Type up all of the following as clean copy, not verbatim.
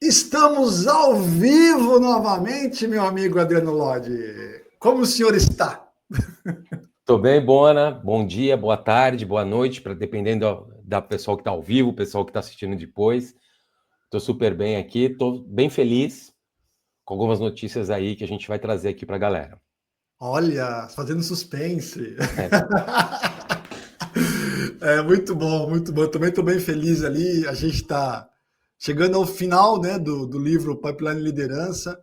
Estamos ao vivo novamente, meu amigo Adriano Lodi. Como o senhor está? Tô bem, Bona. Bom dia, boa tarde, boa noite, dependendo da pessoa que está ao vivo, o pessoal que está assistindo depois. Tô super bem aqui, tô bem feliz com algumas notícias aí que a gente vai trazer aqui para a galera. Olha, fazendo suspense. É. É muito bom, muito bom. Também estou bem feliz ali. A gente está chegando ao final, né, do livro Pipeline Liderança.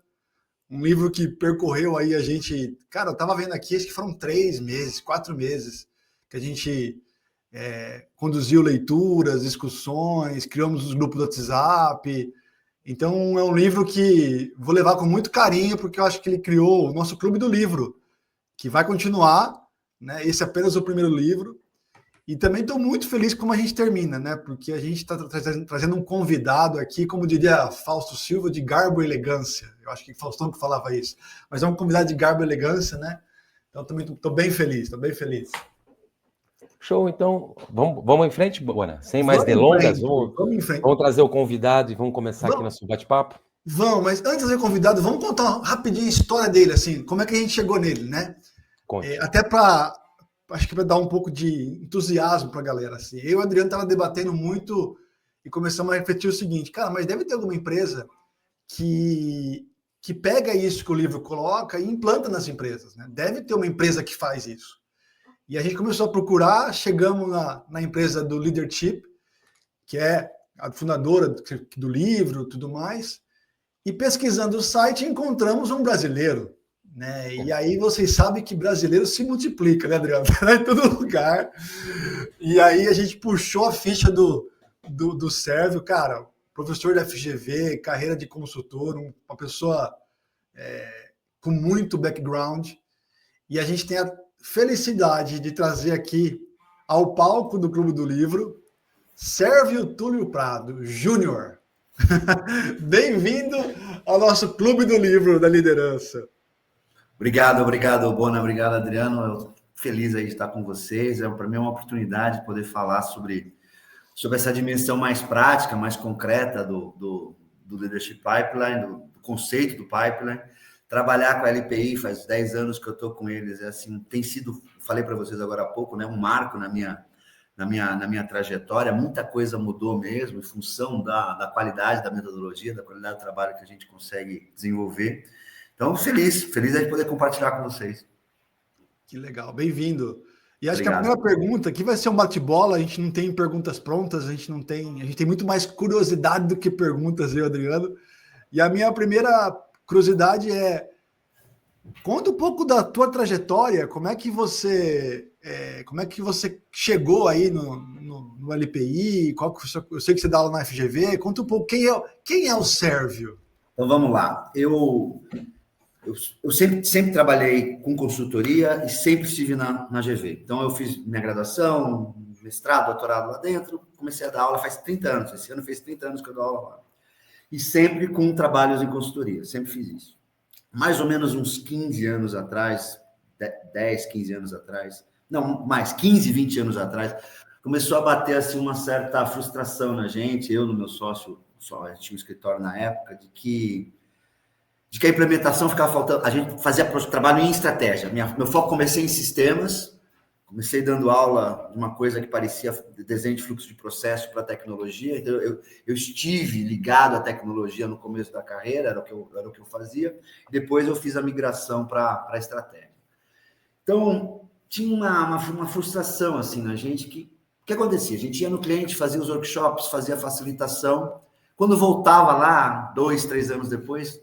Um livro que percorreu aí a gente. Cara, eu estava vendo aqui, acho que foram 3 meses, 4 meses, que a gente conduziu leituras, discussões, criamos os grupos do WhatsApp. Então, é um livro que vou levar com muito carinho, porque eu acho que ele criou o nosso clube do livro, que vai continuar, né? Esse é apenas o primeiro livro. E também estou muito feliz como a gente termina, né? Porque a gente está trazendo um convidado aqui, como diria Fausto Silva, de garbo e elegância. Eu acho que Faustão que falava isso. Mas é um convidado de garbo e elegância, né? Então, também estou bem feliz, estou bem feliz. Show, então, vamos em frente, Bona. Sem mais Vamos em delongas, frente, vamos em frente. vamos trazer o convidado e vamos começar aqui Vamos, nosso bate-papo? vamos, mas antes de ser convidado, vamos contar rapidinho a história dele, assim, como é que a gente chegou nele, né? Conte. Até acho que para dar um pouco de entusiasmo para a galera, assim. Eu e o Adriano tava debatendo muito e começamos a refletir o seguinte, cara, mas deve ter alguma empresa que, que pega isso que o livro coloca e implanta nas empresas, né? Deve ter uma empresa que faz isso. E a gente começou a procurar, chegamos na empresa do Leadership, que é a fundadora do livro, tudo mais, e pesquisando o site encontramos um brasileiro, né? E aí vocês sabem que brasileiro se multiplica, né, Adriano? Tá em todo lugar. E aí a gente puxou a ficha do Sérvio, cara, professor da FGV, carreira de consultor, uma pessoa com muito background. E a gente tem a felicidade de trazer aqui ao palco do Clube do Livro Sérvio Túlio Prado Júnior. Bem-vindo ao nosso Clube do Livro da Liderança. Obrigado, Bona. Obrigado, Adriano. Eu tô feliz aí de estar com vocês. Para mim é uma oportunidade de poder falar sobre essa dimensão mais prática, mais concreta do Leadership Pipeline, do conceito do Pipeline. Trabalhar com a LPI faz 10 anos que eu estou com eles. Assim, tem sido, falei para vocês agora há pouco, né, um marco na minha trajetória. Muita coisa mudou mesmo em função da qualidade da metodologia, da qualidade do trabalho que a gente consegue desenvolver. Então, feliz de poder compartilhar com vocês. Que legal, bem-vindo. E acho Obrigado. que a primeira pergunta aqui vai ser um bate-bola, a gente não tem perguntas prontas, a gente tem muito mais curiosidade do que perguntas, eu, Adriano. E a minha primeira curiosidade é: conta um pouco da tua trajetória, como é que você chegou aí no LPI, eu sei que você dá aula na FGV, conta um pouco quem é o Sérvio? Então vamos lá. Eu sempre trabalhei com consultoria e sempre estive na GV. Então eu fiz minha graduação, mestrado, doutorado lá dentro, comecei a dar aula faz 30 anos. Esse ano fez 30 anos que eu dou aula lá. E sempre com trabalhos em consultoria, sempre fiz isso. Mais ou menos uns 15 anos atrás, 10, 15 anos atrás, não, mais 15, 20 anos atrás, começou a bater assim uma certa frustração na gente, eu no meu sócio, tinha um escritório na época, de que a implementação ficava faltando, a gente fazia trabalho em estratégia. Meu foco, comecei em sistemas, comecei dando aula de uma coisa que parecia desenho de fluxo de processo para tecnologia, então eu estive ligado à tecnologia no começo da carreira, era o que eu fazia, depois eu fiz a migração para a estratégia. Então, tinha uma frustração assim na gente, o que acontecia? A gente ia no cliente, fazia os workshops, fazia a facilitação, quando voltava lá, 2, 3 anos depois,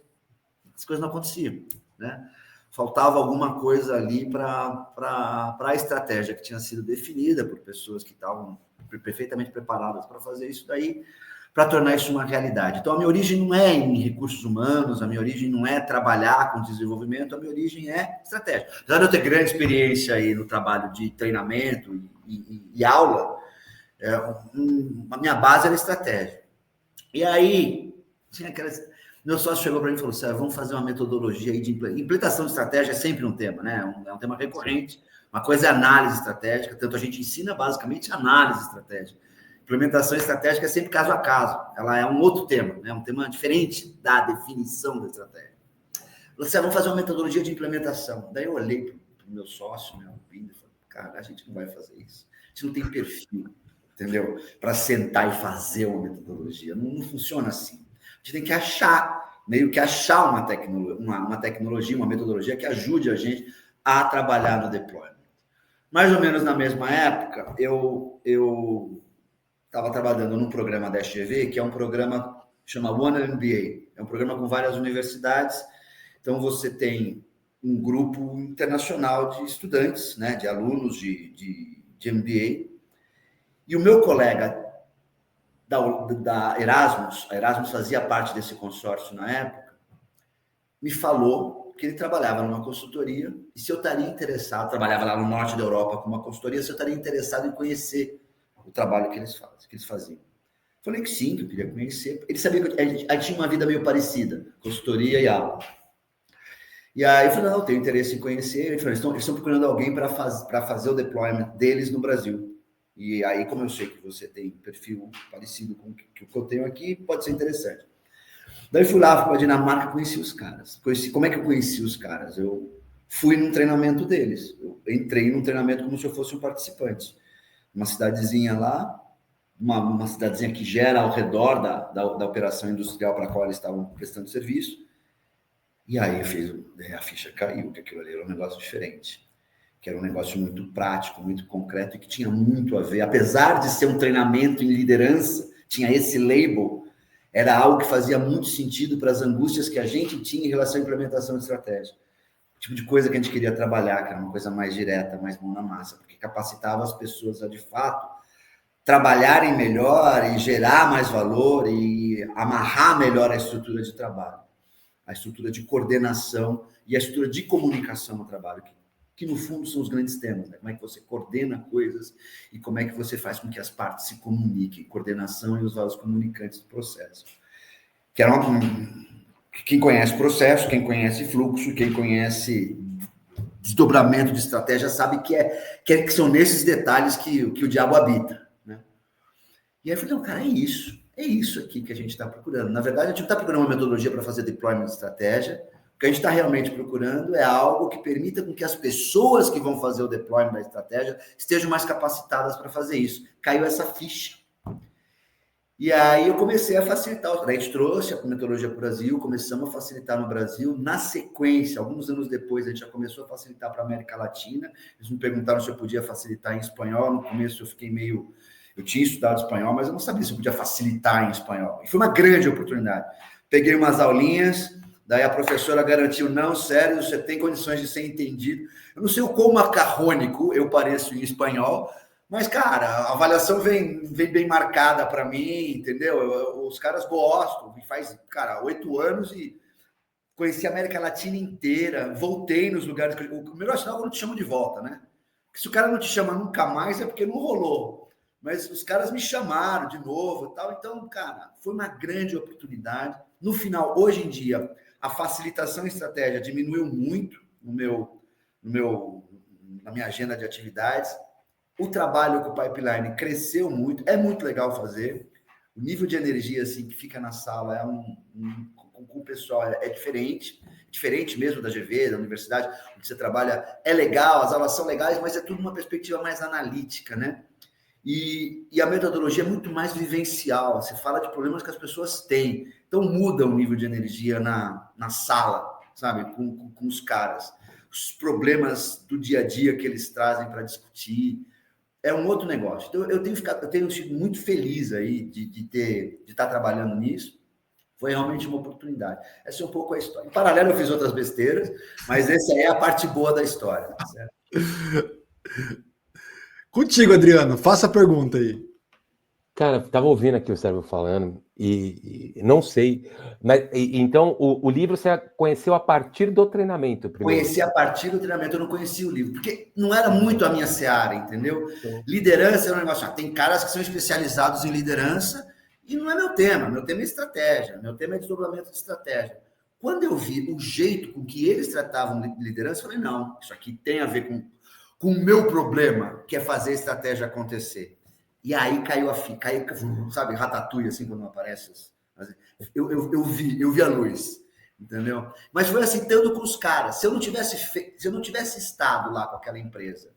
as coisas não aconteciam, né? Faltava alguma coisa ali para a estratégia que tinha sido definida por pessoas que estavam perfeitamente preparadas para fazer isso daí, para tornar isso uma realidade. Então, a minha origem não é em recursos humanos, a minha origem não é trabalhar com desenvolvimento, a minha origem é estratégia. Apesar de eu ter grande experiência aí no trabalho de treinamento e aula, a minha base era estratégia. E aí, tinha aquelas... Meu sócio chegou para mim e falou: Sérgio, vamos fazer uma metodologia aí de implementação de estratégia. É sempre um tema, né? É um tema recorrente. Uma coisa é análise estratégica, tanto a gente ensina basicamente análise estratégica. Implementação estratégica é sempre caso a caso. Ela é um outro tema, né? Um tema diferente da definição da estratégia. Você vamos fazer uma metodologia de implementação. Daí eu olhei para o meu sócio, meu filho, e falei, cara, a gente não vai fazer isso. A gente não tem perfil, entendeu? Para sentar e fazer uma metodologia. Não funciona assim. A gente tem que achar, meio que achar uma tecnologia, uma metodologia que ajude a gente a trabalhar no deployment. Mais ou menos na mesma época, eu estava trabalhando num programa da SGV, que é um programa que chama One MBA. É um programa com várias universidades. Então, você tem um grupo internacional de estudantes, né, de alunos de MBA. E o meu colega da Erasmus, a Erasmus fazia parte desse consórcio na época, me falou que ele trabalhava numa consultoria e se eu estaria interessado, trabalhava lá no norte da Europa com uma consultoria, se eu estaria interessado em conhecer o trabalho que eles faziam. Falei que sim, que eu queria conhecer. Ele sabia que a gente tinha uma vida meio parecida, consultoria e aula. E aí eu falei, não, eu tenho interesse em conhecer. Ele falou, eles estão procurando alguém para fazer o deployment deles no Brasil. E aí, como eu sei que você tem um perfil parecido com o que eu tenho aqui, pode ser interessante. Daí fui lá para a Dinamarca, conheci os caras. Como é que eu conheci os caras? Eu fui num treinamento deles. Eu entrei num treinamento como se eu fosse um participante. Uma cidadezinha lá, uma cidadezinha que gera ao redor da operação industrial para a qual eles estavam prestando serviço. E aí a ficha caiu, que aquilo ali era um negócio diferente. Que era um negócio muito prático, muito concreto e que tinha muito a ver. Apesar de ser um treinamento em liderança, tinha esse label, era algo que fazia muito sentido para as angústias que a gente tinha em relação à implementação de estratégia. O tipo de coisa que a gente queria trabalhar, que era uma coisa mais direta, mais mão na massa, porque capacitava as pessoas a, de fato, trabalharem melhor e gerar mais valor e amarrar melhor a estrutura de trabalho, a estrutura de coordenação e a estrutura de comunicação no trabalho, que no fundo são os grandes temas, né? Como é que você coordena coisas e como é que você faz com que as partes se comuniquem, coordenação e os vasos comunicantes do processo. Que era quem conhece processo, quem conhece fluxo, quem conhece desdobramento de estratégia sabe que são nesses detalhes que o diabo habita, né? E aí eu falei, não, cara, é isso aqui que a gente está procurando. Na verdade, a gente não está procurando uma metodologia para fazer deployment de estratégia. O que a gente está realmente procurando é algo que permita com que as pessoas que vão fazer o deployment da estratégia estejam mais capacitadas para fazer isso. Caiu essa ficha. E aí eu comecei a facilitar. A gente trouxe a metodologia para o Brasil, começamos a facilitar no Brasil. Na sequência, alguns anos depois, a gente já começou a facilitar para a América Latina. Eles me perguntaram se eu podia facilitar em espanhol. No começo eu fiquei meio... Eu tinha estudado espanhol, mas eu não sabia se eu podia facilitar em espanhol. E foi uma grande oportunidade. Peguei umas aulinhas... Daí a professora garantiu, não, sério, você tem condições de ser entendido. Eu não sei o quão macarrônico eu pareço em espanhol, mas, cara, a avaliação vem bem marcada para mim, entendeu? Os caras gostam, faz, cara, 8 anos e conheci a América Latina inteira, voltei nos lugares... O melhor sinal é quando te chamam de volta, né? Porque se o cara não te chama nunca mais é porque não rolou. Mas os caras me chamaram de novo e tal. Então, cara, foi uma grande oportunidade. No final, hoje em dia... A facilitação e estratégia diminuiu muito na minha agenda de atividades. O trabalho com o pipeline cresceu muito. É muito legal fazer. O nível de energia assim, que fica na sala com o pessoal é diferente. Diferente mesmo da GV, da universidade, onde você trabalha. É legal, as aulas são legais, mas é tudo uma perspectiva mais analítica, né? E a metodologia é muito mais vivencial. Você fala de problemas que as pessoas têm. Então, muda o nível de energia na sala, sabe? Com os caras. Os problemas do dia a dia que eles trazem para discutir. É um outro negócio. Então, eu tenho sido muito feliz aí de estar trabalhando nisso. Foi realmente uma oportunidade. Essa é um pouco a história. Em paralelo, eu fiz outras besteiras, mas essa aí é a parte boa da história. Certo? Contigo, Adriano, faça a pergunta aí. Cara, estava ouvindo aqui o Sérgio falando e não sei, mas então o livro você conheceu a partir do treinamento primeiro? Conheci a partir do treinamento, eu não conhecia o livro, porque não era muito a minha seara, entendeu? Sim. Liderança é um negócio, tem caras que são especializados em liderança e não é meu tema é estratégia, meu tema é desdobramento de estratégia. Quando eu vi o jeito com que eles tratavam liderança, eu falei, não, isso aqui tem a ver com o meu problema, que é fazer a estratégia acontecer. E aí caiu a ficha, sabe, Ratatouille, assim, quando aparece. Eu vi a luz, entendeu? Mas foi assim, tanto com os caras. Se eu não tivesse estado lá com aquela empresa,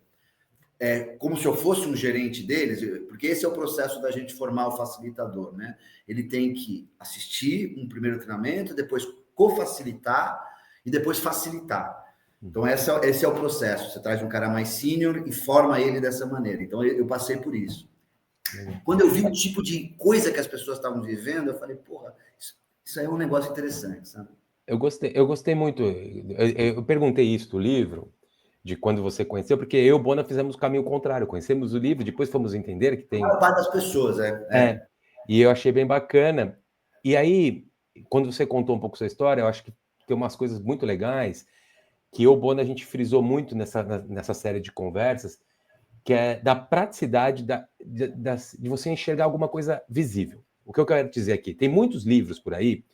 como se eu fosse um gerente deles, porque esse é o processo da gente formar o facilitador, né? Ele tem que assistir um primeiro treinamento, depois co-facilitar e depois facilitar. Então, esse é o processo. Você traz um cara mais sênior e forma ele dessa maneira. Então, eu passei por isso. Quando eu vi o tipo de coisa que as pessoas estavam vivendo, eu falei, porra, isso aí é um negócio interessante, sabe? Eu gostei muito. Eu perguntei isso do livro, de quando você conheceu, porque eu e o Bona fizemos o caminho contrário. Conhecemos o livro, depois fomos entender que tem... A parte das pessoas, E eu achei bem bacana. E aí, quando você contou um pouco sua história, eu acho que tem umas coisas muito legais que eu e o Bona, a gente frisou muito nessa série de conversas, que é da praticidade de você enxergar alguma coisa visível. O que eu quero dizer aqui? Tem muitos livros por aí,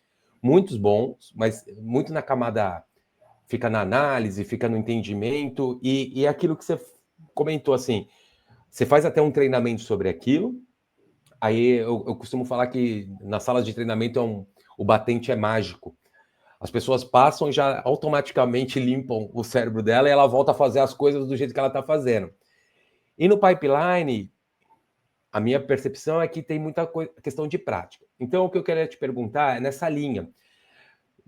muitos bons, mas muito na camada... Fica na análise, fica no entendimento, e aquilo que você comentou, assim, você faz até um treinamento sobre aquilo, aí eu costumo falar que nas salas de treinamento o batente é mágico. As pessoas passam e já automaticamente limpam o cérebro dela e ela volta a fazer as coisas do jeito que ela está fazendo. E no pipeline, a minha percepção é que tem muita questão de prática. Então, o que eu queria te perguntar é nessa linha.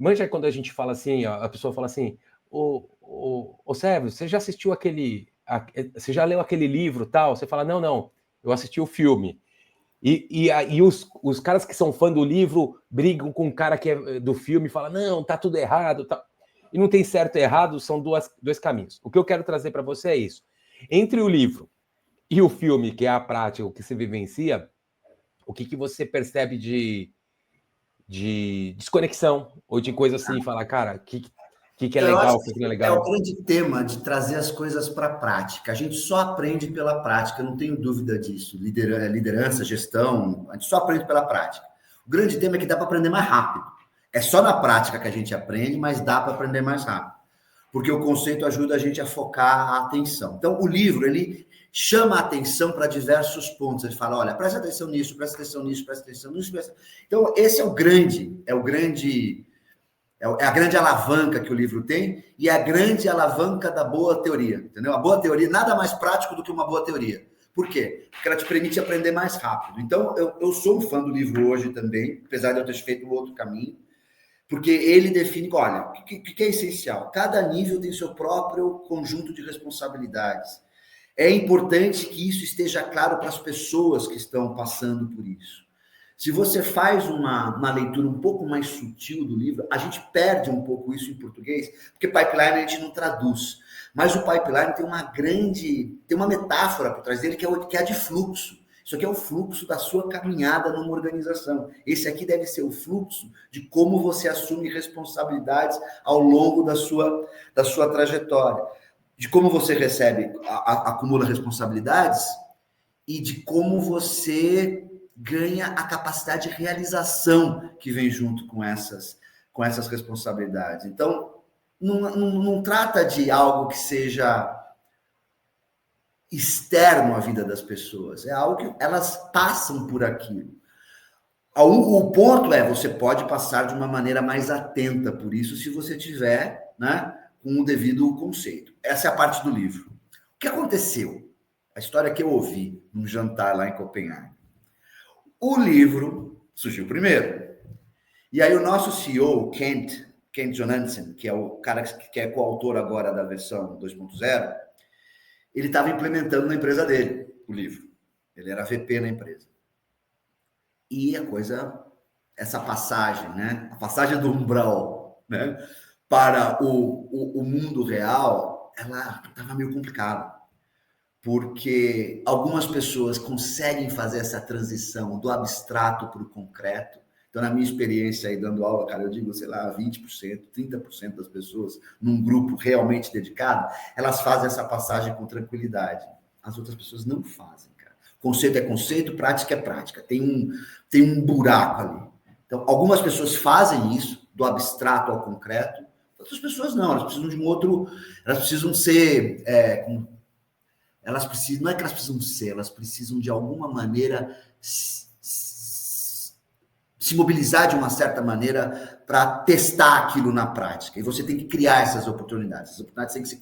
Manja quando a gente fala assim, a pessoa fala assim, ô Sérgio, você já assistiu você já leu aquele livro tal? Você fala, não, eu assisti o filme. E os caras que são fã do livro brigam com o cara que é do filme e falam, não, tá tudo errado. Tá... E não tem certo e errado, são dois caminhos. O que eu quero trazer para você é isso. Entre o livro e o filme, que é a prática, o que se vivencia, o que você percebe de desconexão ou de coisa assim, falar, cara, o que é legal, o que não é legal. É o grande tema de trazer as coisas para a prática. A gente só aprende pela prática, não tenho dúvida disso. Liderança, gestão, a gente só aprende pela prática. O grande tema é que dá para aprender mais rápido. É só na prática que a gente aprende, mas dá para aprender mais rápido. Porque o conceito ajuda a gente a focar a atenção. Então, o livro, ele chama a atenção para diversos pontos. Ele fala, olha, presta atenção nisso, presta atenção nisso, presta atenção nisso. Então, esse é a grande alavanca que o livro tem e a grande alavanca da boa teoria, entendeu? A boa teoria, nada mais prático do que uma boa teoria. Por quê? Porque ela te permite aprender mais rápido. Então, eu sou um fã do livro hoje também, apesar de eu ter feito um outro caminho, porque ele define, olha, o que é essencial? Cada nível tem seu próprio conjunto de responsabilidades. É importante que isso esteja claro para as pessoas que estão passando por isso. Se você faz uma leitura um pouco mais sutil do livro, a gente perde um pouco isso em português, porque pipeline a gente não traduz. Mas o pipeline tem uma metáfora por trás dele que é a de fluxo. Isso aqui é o fluxo da sua caminhada numa organização. Esse aqui deve ser o fluxo de como você assume responsabilidades ao longo da sua trajetória. De como você acumula responsabilidades e de como você ganha a capacidade de realização que vem junto com essas responsabilidades. Então, não trata de algo que seja externo à vida das pessoas, é algo que elas passam por aquilo. O ponto é, você pode passar de uma maneira mais atenta por isso, se você tiver, né, com o devido conceito. Essa é a parte do livro. O que aconteceu? A história que eu ouvi num jantar lá em Copenhague. O livro surgiu primeiro. E aí o nosso CEO, Kent Johansen, que é o cara que é coautor agora da versão 2.0, ele estava implementando na empresa dele o livro. Ele era VP na empresa. E essa passagem, né? A passagem do umbral, né, para o mundo real, ela estava meio complicada. Porque algumas pessoas conseguem fazer essa transição do abstrato para o concreto. Então, na minha experiência aí dando aula, cara, eu digo, sei lá, 20%, 30% das pessoas num grupo realmente dedicado, elas fazem essa passagem com tranquilidade. As outras pessoas não fazem, cara. Conceito é conceito, prática é prática. Tem um buraco ali. Então, algumas pessoas fazem isso, do abstrato ao concreto, outras pessoas não, elas precisam de elas precisam ser... elas precisam, não é que elas precisam ser, elas precisam de alguma maneira se mobilizar de uma certa maneira para testar aquilo na prática. E você tem que criar essas oportunidades. Essas oportunidades têm que ser...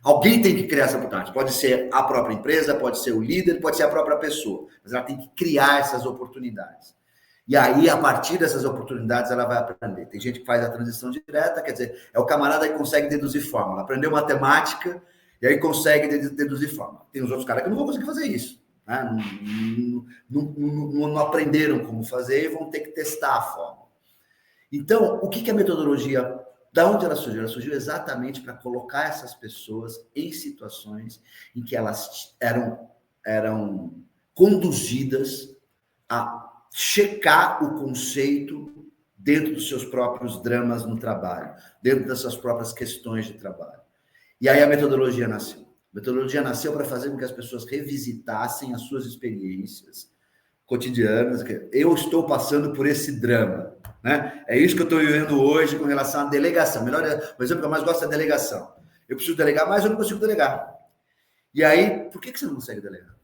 Alguém tem que criar essa oportunidade. Pode ser a própria empresa, pode ser o líder, pode ser a própria pessoa. Mas ela tem que criar essas oportunidades. E aí, a partir dessas oportunidades, ela vai aprender. Tem gente que faz a transição direta, quer dizer, é o camarada que consegue deduzir fórmula. Aprendeu matemática e aí consegue deduzir fórmula. Tem os outros caras que não vão conseguir fazer isso. Né? Não aprenderam como fazer e vão ter que testar a fórmula. Então, o que é a metodologia? Da onde ela surgiu? Ela surgiu exatamente para colocar essas pessoas em situações em que elas eram conduzidas a checar o conceito dentro dos seus próprios dramas no trabalho, dentro das suas próprias questões de trabalho. E aí a metodologia nasceu. A metodologia nasceu para fazer com que as pessoas revisitassem as suas experiências cotidianas. Eu estou passando por esse drama, né? É isso que eu estou vivendo hoje com relação à delegação. O exemplo que eu mais gosto é a delegação. Eu preciso delegar, mas eu não consigo delegar. E aí, por que você não consegue delegar?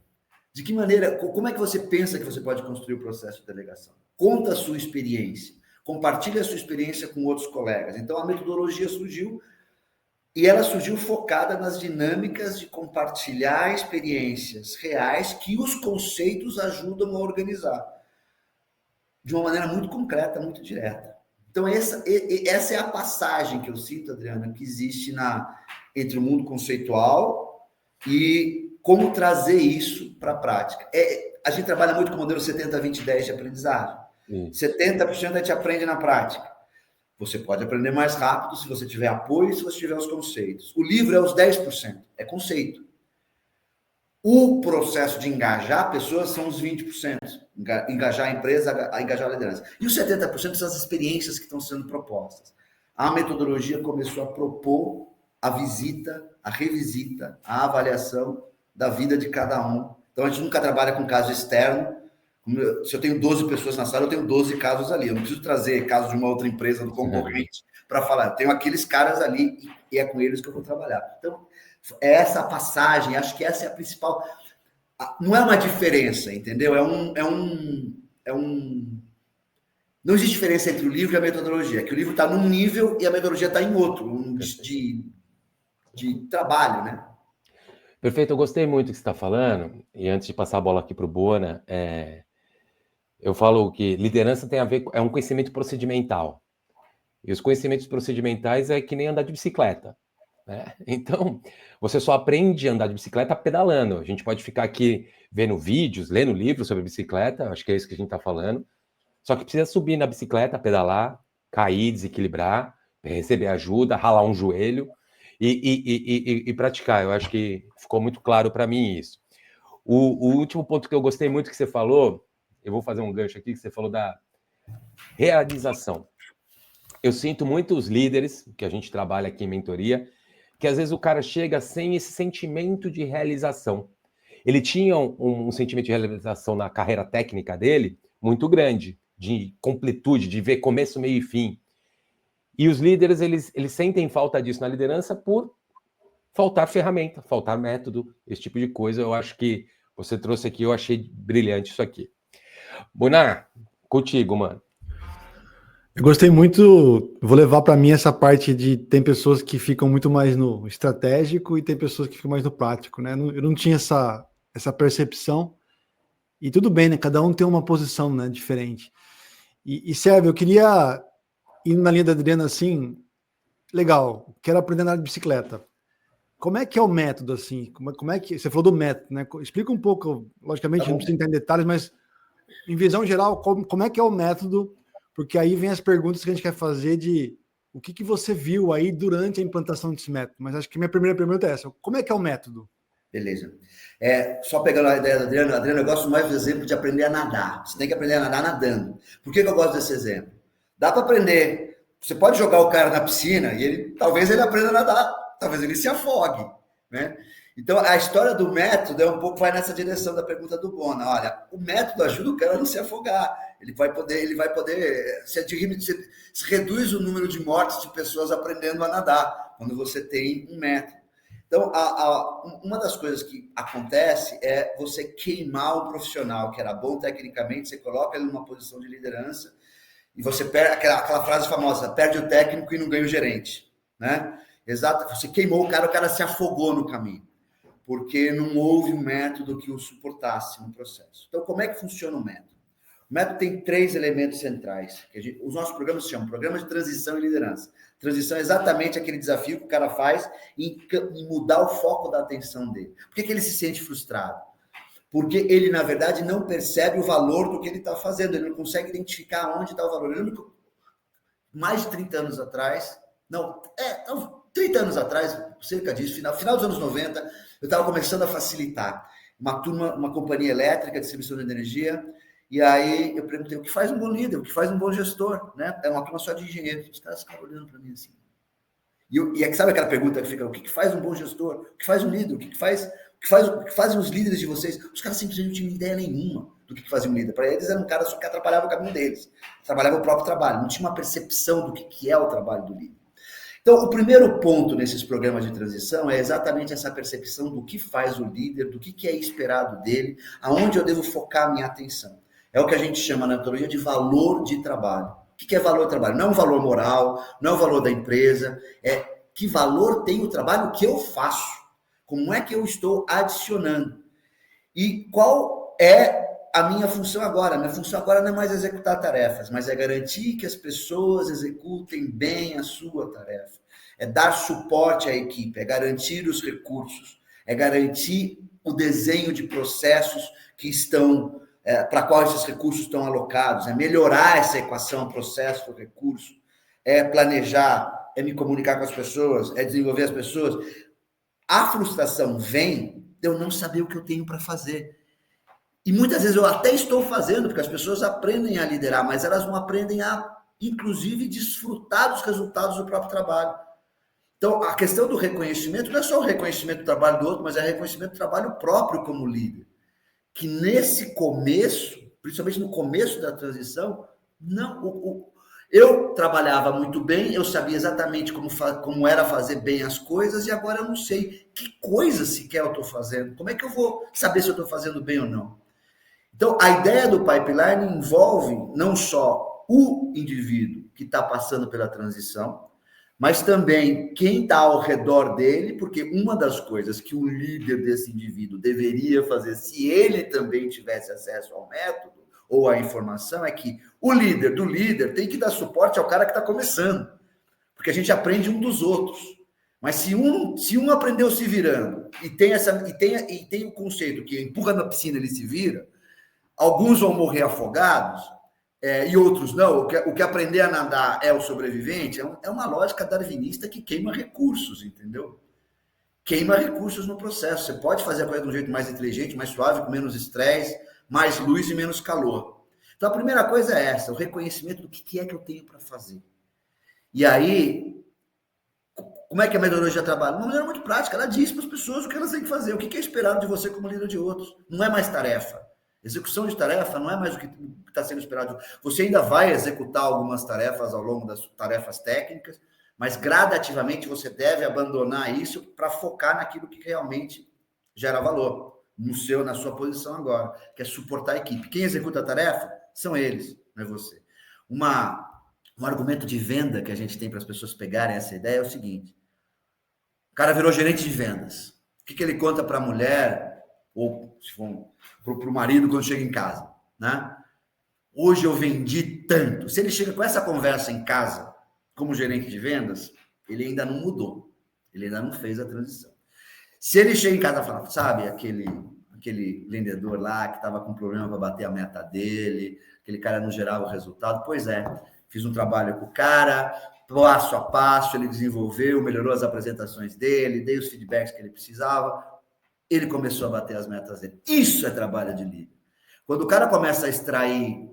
De que maneira, como é que você pensa que você pode construir o processo de delegação? Conta a sua experiência, compartilha a sua experiência com outros colegas. Então, a metodologia surgiu e ela surgiu focada nas dinâmicas de compartilhar experiências reais que os conceitos ajudam a organizar de uma maneira muito concreta, muito direta. Então, essa é a passagem que eu sinto, Adriana, que existe entre o mundo conceitual e como trazer isso para a prática. A gente trabalha muito com o modelo 70-20-10 de aprendizagem. 70% a gente aprende na prática. Você pode aprender mais rápido se você tiver apoio e se você tiver os conceitos. O livro é os 10%, é conceito. O processo de engajar pessoas são os 20%. Engajar a empresa, engajar a liderança. E os 70% são as experiências que estão sendo propostas. A metodologia começou a propor a visita, a revisita, a avaliação da vida de cada um. Então, a gente nunca trabalha com caso externo. Se eu tenho 12 pessoas na sala, eu tenho 12 casos ali. Eu não preciso trazer casos de uma outra empresa, do concorrente, para falar. Eu tenho aqueles caras ali e é com eles que eu vou trabalhar. Então, é essa passagem, acho que essa é a principal... Não é uma diferença, entendeu? Não existe diferença entre o livro e a metodologia, que o livro está num nível e a metodologia está em outro, de trabalho, né? Perfeito, eu gostei muito do que você está falando, e antes de passar a bola aqui para o Bona, eu falo que liderança tem a ver, é um conhecimento procedimental, e os conhecimentos procedimentais é que nem andar de bicicleta, né? Então, você só aprende a andar de bicicleta pedalando. A gente pode ficar aqui vendo vídeos, lendo livros sobre bicicleta, acho que é isso que a gente está falando, só que precisa subir na bicicleta, pedalar, cair, desequilibrar, receber ajuda, ralar um joelho, e praticar. Eu acho que ficou muito claro para mim isso. O último ponto que eu gostei muito que você falou, eu vou fazer um gancho aqui, que você falou da realização. Eu sinto muitos líderes, que a gente trabalha aqui em mentoria, que às vezes o cara chega sem esse sentimento de realização. Ele tinha um sentimento de realização na carreira técnica dele muito grande, de completude, de ver começo, meio e fim. E os líderes, eles sentem falta disso na liderança por faltar ferramenta, faltar método, esse tipo de coisa. Eu acho que você trouxe aqui, eu achei brilhante isso aqui. Bonar, contigo, mano. Eu gostei muito, vou levar para mim essa parte de tem pessoas que ficam muito mais no estratégico e tem pessoas que ficam mais no prático, né? Eu não tinha essa percepção e tudo bem, né? Cada um tem uma posição, né, diferente. E Sérgio, eu queria ir na linha da Adriana assim, legal, quero aprender a andar de bicicleta. Como é que é o método, assim? Como é que... Você falou do método, né? Explica um pouco, logicamente, não precisa entrar em detalhes, mas em visão geral, como é que é o método? Porque aí vem as perguntas que a gente quer fazer de o que você viu aí durante a implantação desse método. Mas acho que minha primeira pergunta é essa. Como é que é o método? Beleza. Só pegando a ideia da Adriana. Adriana, eu gosto mais do exemplo de aprender a nadar. Você tem que aprender a nadar nadando. Por que eu gosto desse exemplo? Dá para aprender. Você pode jogar o cara na piscina e talvez ele aprenda a nadar, talvez ele se afogue, né? Então, a história do método é um pouco, vai nessa direção da pergunta do Bona. Olha, o método ajuda o cara a não se afogar. Ele vai poder se reduz o número de mortes de pessoas aprendendo a nadar, quando você tem um método. Então, uma das coisas que acontece é você queimar um profissional que era bom tecnicamente, você coloca ele numa posição de liderança e você perde aquela frase famosa, perde o técnico e não ganha o gerente, né? Exato, você queimou o cara se afogou no caminho, porque não houve um método que o suportasse no processo. Então, como é que funciona o método? O método tem 3 elementos centrais. Os nossos programas se chamam Programa de Transição e Liderança. Transição é exatamente aquele desafio que o cara faz em mudar o foco da atenção dele. Por que ele se sente frustrado? Porque ele, na verdade, não percebe o valor do que ele está fazendo. Ele não consegue identificar onde está o valor. Eu lembro que mais de 30 anos atrás, 30 anos atrás, cerca disso, final dos anos 90, eu estava começando a facilitar uma companhia elétrica de distribuição de energia. E aí eu perguntei, o que faz um bom líder? O que faz um bom gestor? Né? É uma turma só de engenheiros. Os caras ficaram olhando para mim assim. E sabe aquela pergunta que fica, o que faz um bom gestor? O que faz um líder? O que fazem os líderes de vocês? Os caras simplesmente não tinham ideia nenhuma do que fazia um líder. Para eles era um cara só que atrapalhava o caminho deles. Trabalhava o próprio trabalho. Não tinha uma percepção do que é o trabalho do líder. Então, o primeiro ponto nesses programas de transição é exatamente essa percepção do que faz o líder, do que é esperado dele, aonde eu devo focar a minha atenção. É o que a gente chama na antologia de valor de trabalho. O que é valor de trabalho? Não é um valor moral, não é o valor da empresa, é que valor tem o trabalho que eu faço. Como é que eu estou adicionando? E qual é a minha função agora? Minha função agora não é mais executar tarefas, mas é garantir que as pessoas executem bem a sua tarefa. É dar suporte à equipe, é garantir os recursos, é garantir o desenho de processos que estão... para qual esses recursos estão alocados, é melhorar essa equação, processo, recurso, é planejar, é me comunicar com as pessoas, é desenvolver as pessoas. A frustração vem de eu não saber o que eu tenho para fazer. E muitas vezes eu até estou fazendo, porque as pessoas aprendem a liderar, mas elas não aprendem a, inclusive, desfrutar dos resultados do próprio trabalho. Então, a questão do reconhecimento não é só o reconhecimento do trabalho do outro, mas é o reconhecimento do trabalho próprio como líder. Que nesse começo, principalmente no começo da transição, eu trabalhava muito bem, eu sabia exatamente como era fazer bem as coisas, e agora eu não sei que coisa sequer eu estou fazendo. Como é que eu vou saber se eu estou fazendo bem ou não? Então, a ideia do pipeline envolve não só o indivíduo que está passando pela transição, mas também quem está ao redor dele, porque uma das coisas que o líder desse indivíduo deveria fazer, se ele também tivesse acesso ao método ou à informação, é que o líder do líder tem que dar suporte ao cara que está começando, porque a gente aprende um dos outros. Mas se um aprendeu se virando e tem o conceito que empurra na piscina ele se vira, alguns vão morrer afogados, e outros não, o que aprender a nadar é o sobrevivente, é uma lógica darwinista que queima recursos, entendeu? Queima recursos no processo. Você pode fazer a coisa de um jeito mais inteligente, mais suave, com menos estresse, mais luz e menos calor. Então, a primeira coisa é essa, o reconhecimento do que é que eu tenho para fazer. E aí, como é que a metodologia trabalha? Uma maneira muito prática, ela diz para as pessoas o que elas têm que fazer, o que é esperado de você como líder de outros. Não é mais tarefa. Execução de tarefa não é mais o que está sendo esperado. Você ainda vai executar algumas tarefas ao longo das tarefas técnicas, mas gradativamente você deve abandonar isso para focar naquilo que realmente gera valor, na sua posição agora, que é suportar a equipe. Quem executa a tarefa são eles, não é você. Um argumento de venda que a gente tem para as pessoas pegarem essa ideia é o seguinte: o cara virou gerente de vendas. O que ele conta para a mulher ou se for para o marido quando chega em casa, né? Hoje eu vendi tanto. Se ele chega com essa conversa em casa, como gerente de vendas, ele ainda não mudou. Ele ainda não fez a transição. Se ele chega em casa e fala, sabe, aquele vendedor lá que estava com problema para bater a meta dele, aquele cara não gerava o resultado, pois é, fiz um trabalho com o cara, passo a passo, ele desenvolveu, melhorou as apresentações dele, dei os feedbacks que ele precisava, ele começou a bater as metas dele. Isso é trabalho de líder. Quando o cara começa a extrair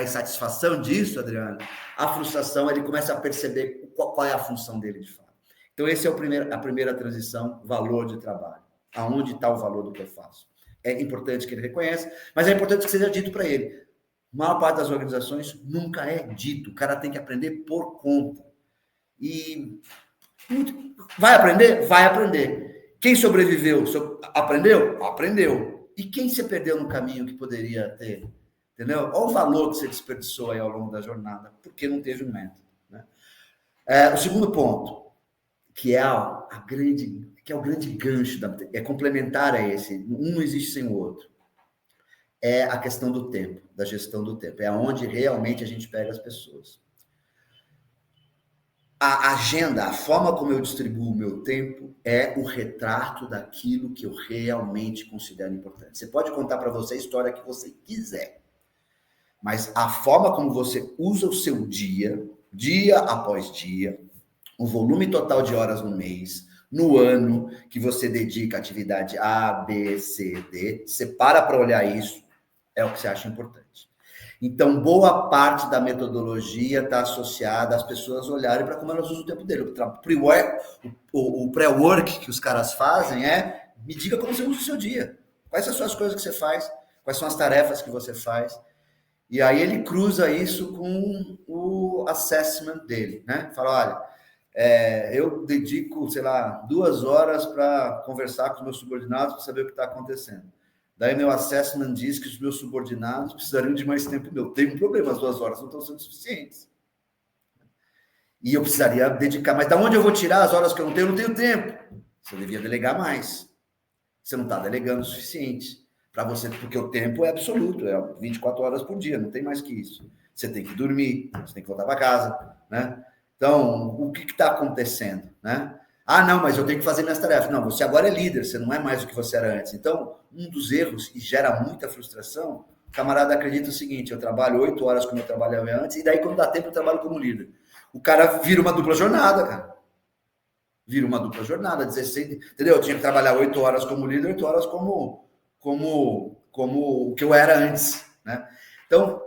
satisfação disso, Adriano, a frustração, ele começa a perceber qual é a função dele de fato. Então, essa é a primeira transição, valor de trabalho. Aonde está o valor do que eu faço? É importante que ele reconheça, mas é importante que seja dito para ele. A maior parte das organizações nunca é dito. O cara tem que aprender por conta. E vai aprender? Vai aprender. Quem sobreviveu, aprendeu? Aprendeu. E quem se perdeu no caminho que poderia ter? Entendeu? Olha o valor que você desperdiçou aí ao longo da jornada, porque não teve um método. Né? O segundo ponto, que é o grande gancho, é complementar a esse, um não existe sem o outro, é a questão do tempo, da gestão do tempo. É onde realmente a gente pega as pessoas. A agenda, a forma como eu distribuo o meu tempo é o retrato daquilo que eu realmente considero importante. Você pode contar para você a história que você quiser, mas a forma como você usa o seu dia, dia após dia, o volume total de horas no mês, no ano, que você dedica à atividade A, B, C, D, você para olhar isso, é o que você acha importante. Então, boa parte da metodologia está associada às pessoas olharem para como elas usam o tempo dele. O pré-work que os caras fazem é, me diga como você usa o seu dia. Quais são as coisas que você faz? Quais são as tarefas que você faz? E aí ele cruza isso com o assessment dele, né? Fala, olha, eu dedico, sei lá, 2 horas para conversar com os meus subordinados para saber o que está acontecendo. Daí meu assessment diz que os meus subordinados precisariam de mais tempo meu. Tem um problema, as 2 horas não estão sendo suficientes. E eu precisaria dedicar, mas da onde eu vou tirar as horas que eu não tenho? Eu não tenho tempo. Você devia delegar mais. Você não está delegando o suficiente para você, porque o tempo é absoluto, é 24 horas por dia, não tem mais que isso. Você tem que dormir, você tem que voltar para casa, né? Então, o que está acontecendo, né? Ah, não, mas eu tenho que fazer minhas tarefas. Não, você agora é líder, você não é mais o que você era antes. Então, um dos erros, e gera muita frustração, o camarada acredita o seguinte, eu trabalho 8 horas como eu trabalhava antes, e daí quando dá tempo eu trabalho como líder. O cara vira uma dupla jornada, cara. Vira uma dupla jornada, 16, entendeu? Eu tinha que trabalhar 8 horas como líder, 8 horas como o que eu era antes, né? Então,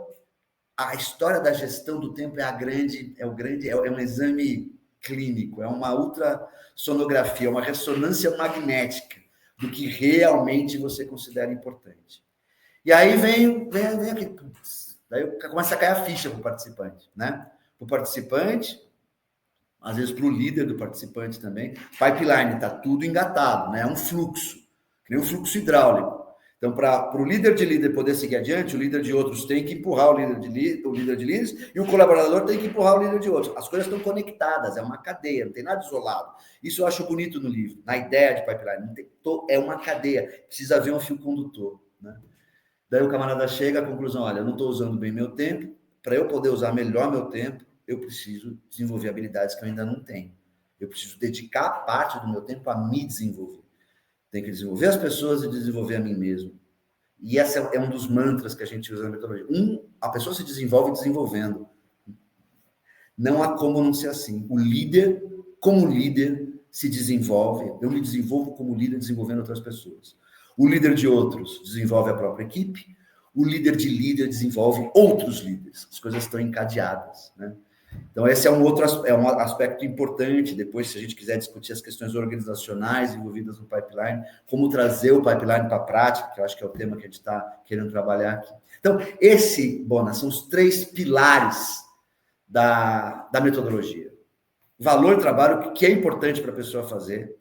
a história da gestão do tempo é um exame clínico, é uma ultrassonografia, uma ressonância magnética do que realmente você considera importante. E aí vem aqui, daí começa a cair a ficha para o participante, né? Para o participante, às vezes para o líder do participante também, pipeline, está tudo engatado, né? É um fluxo, que nem um fluxo hidráulico. Então, para o líder de líder poder seguir adiante, o líder de outros tem que empurrar o líder de líderes e o colaborador tem que empurrar o líder de outros. As coisas estão conectadas, é uma cadeia, não tem nada isolado. Isso eu acho bonito no livro, na ideia de pipeline. É uma cadeia, precisa haver um fio condutor, né? Daí o camarada chega à conclusão, olha, eu não estou usando bem meu tempo, para eu poder usar melhor meu tempo, eu preciso desenvolver habilidades que eu ainda não tenho. Eu preciso dedicar parte do meu tempo a me desenvolver. Tem que desenvolver as pessoas e desenvolver a mim mesmo. E esse é um dos mantras que a gente usa na metodologia. A pessoa se desenvolve desenvolvendo. Não há como não ser assim. O líder, como líder, se desenvolve. Eu me desenvolvo como líder desenvolvendo outras pessoas. O líder de outros desenvolve a própria equipe. O líder de líder desenvolve outros líderes. As coisas estão encadeadas, né? Então, esse é um aspecto importante. Depois, se a gente quiser discutir as questões organizacionais envolvidas no pipeline, como trazer o pipeline para a prática, que eu acho que é o tema que a gente está querendo trabalhar aqui. Então, Bona, são os 3 pilares da metodologia. Valor, trabalho, o que é importante para a pessoa fazer,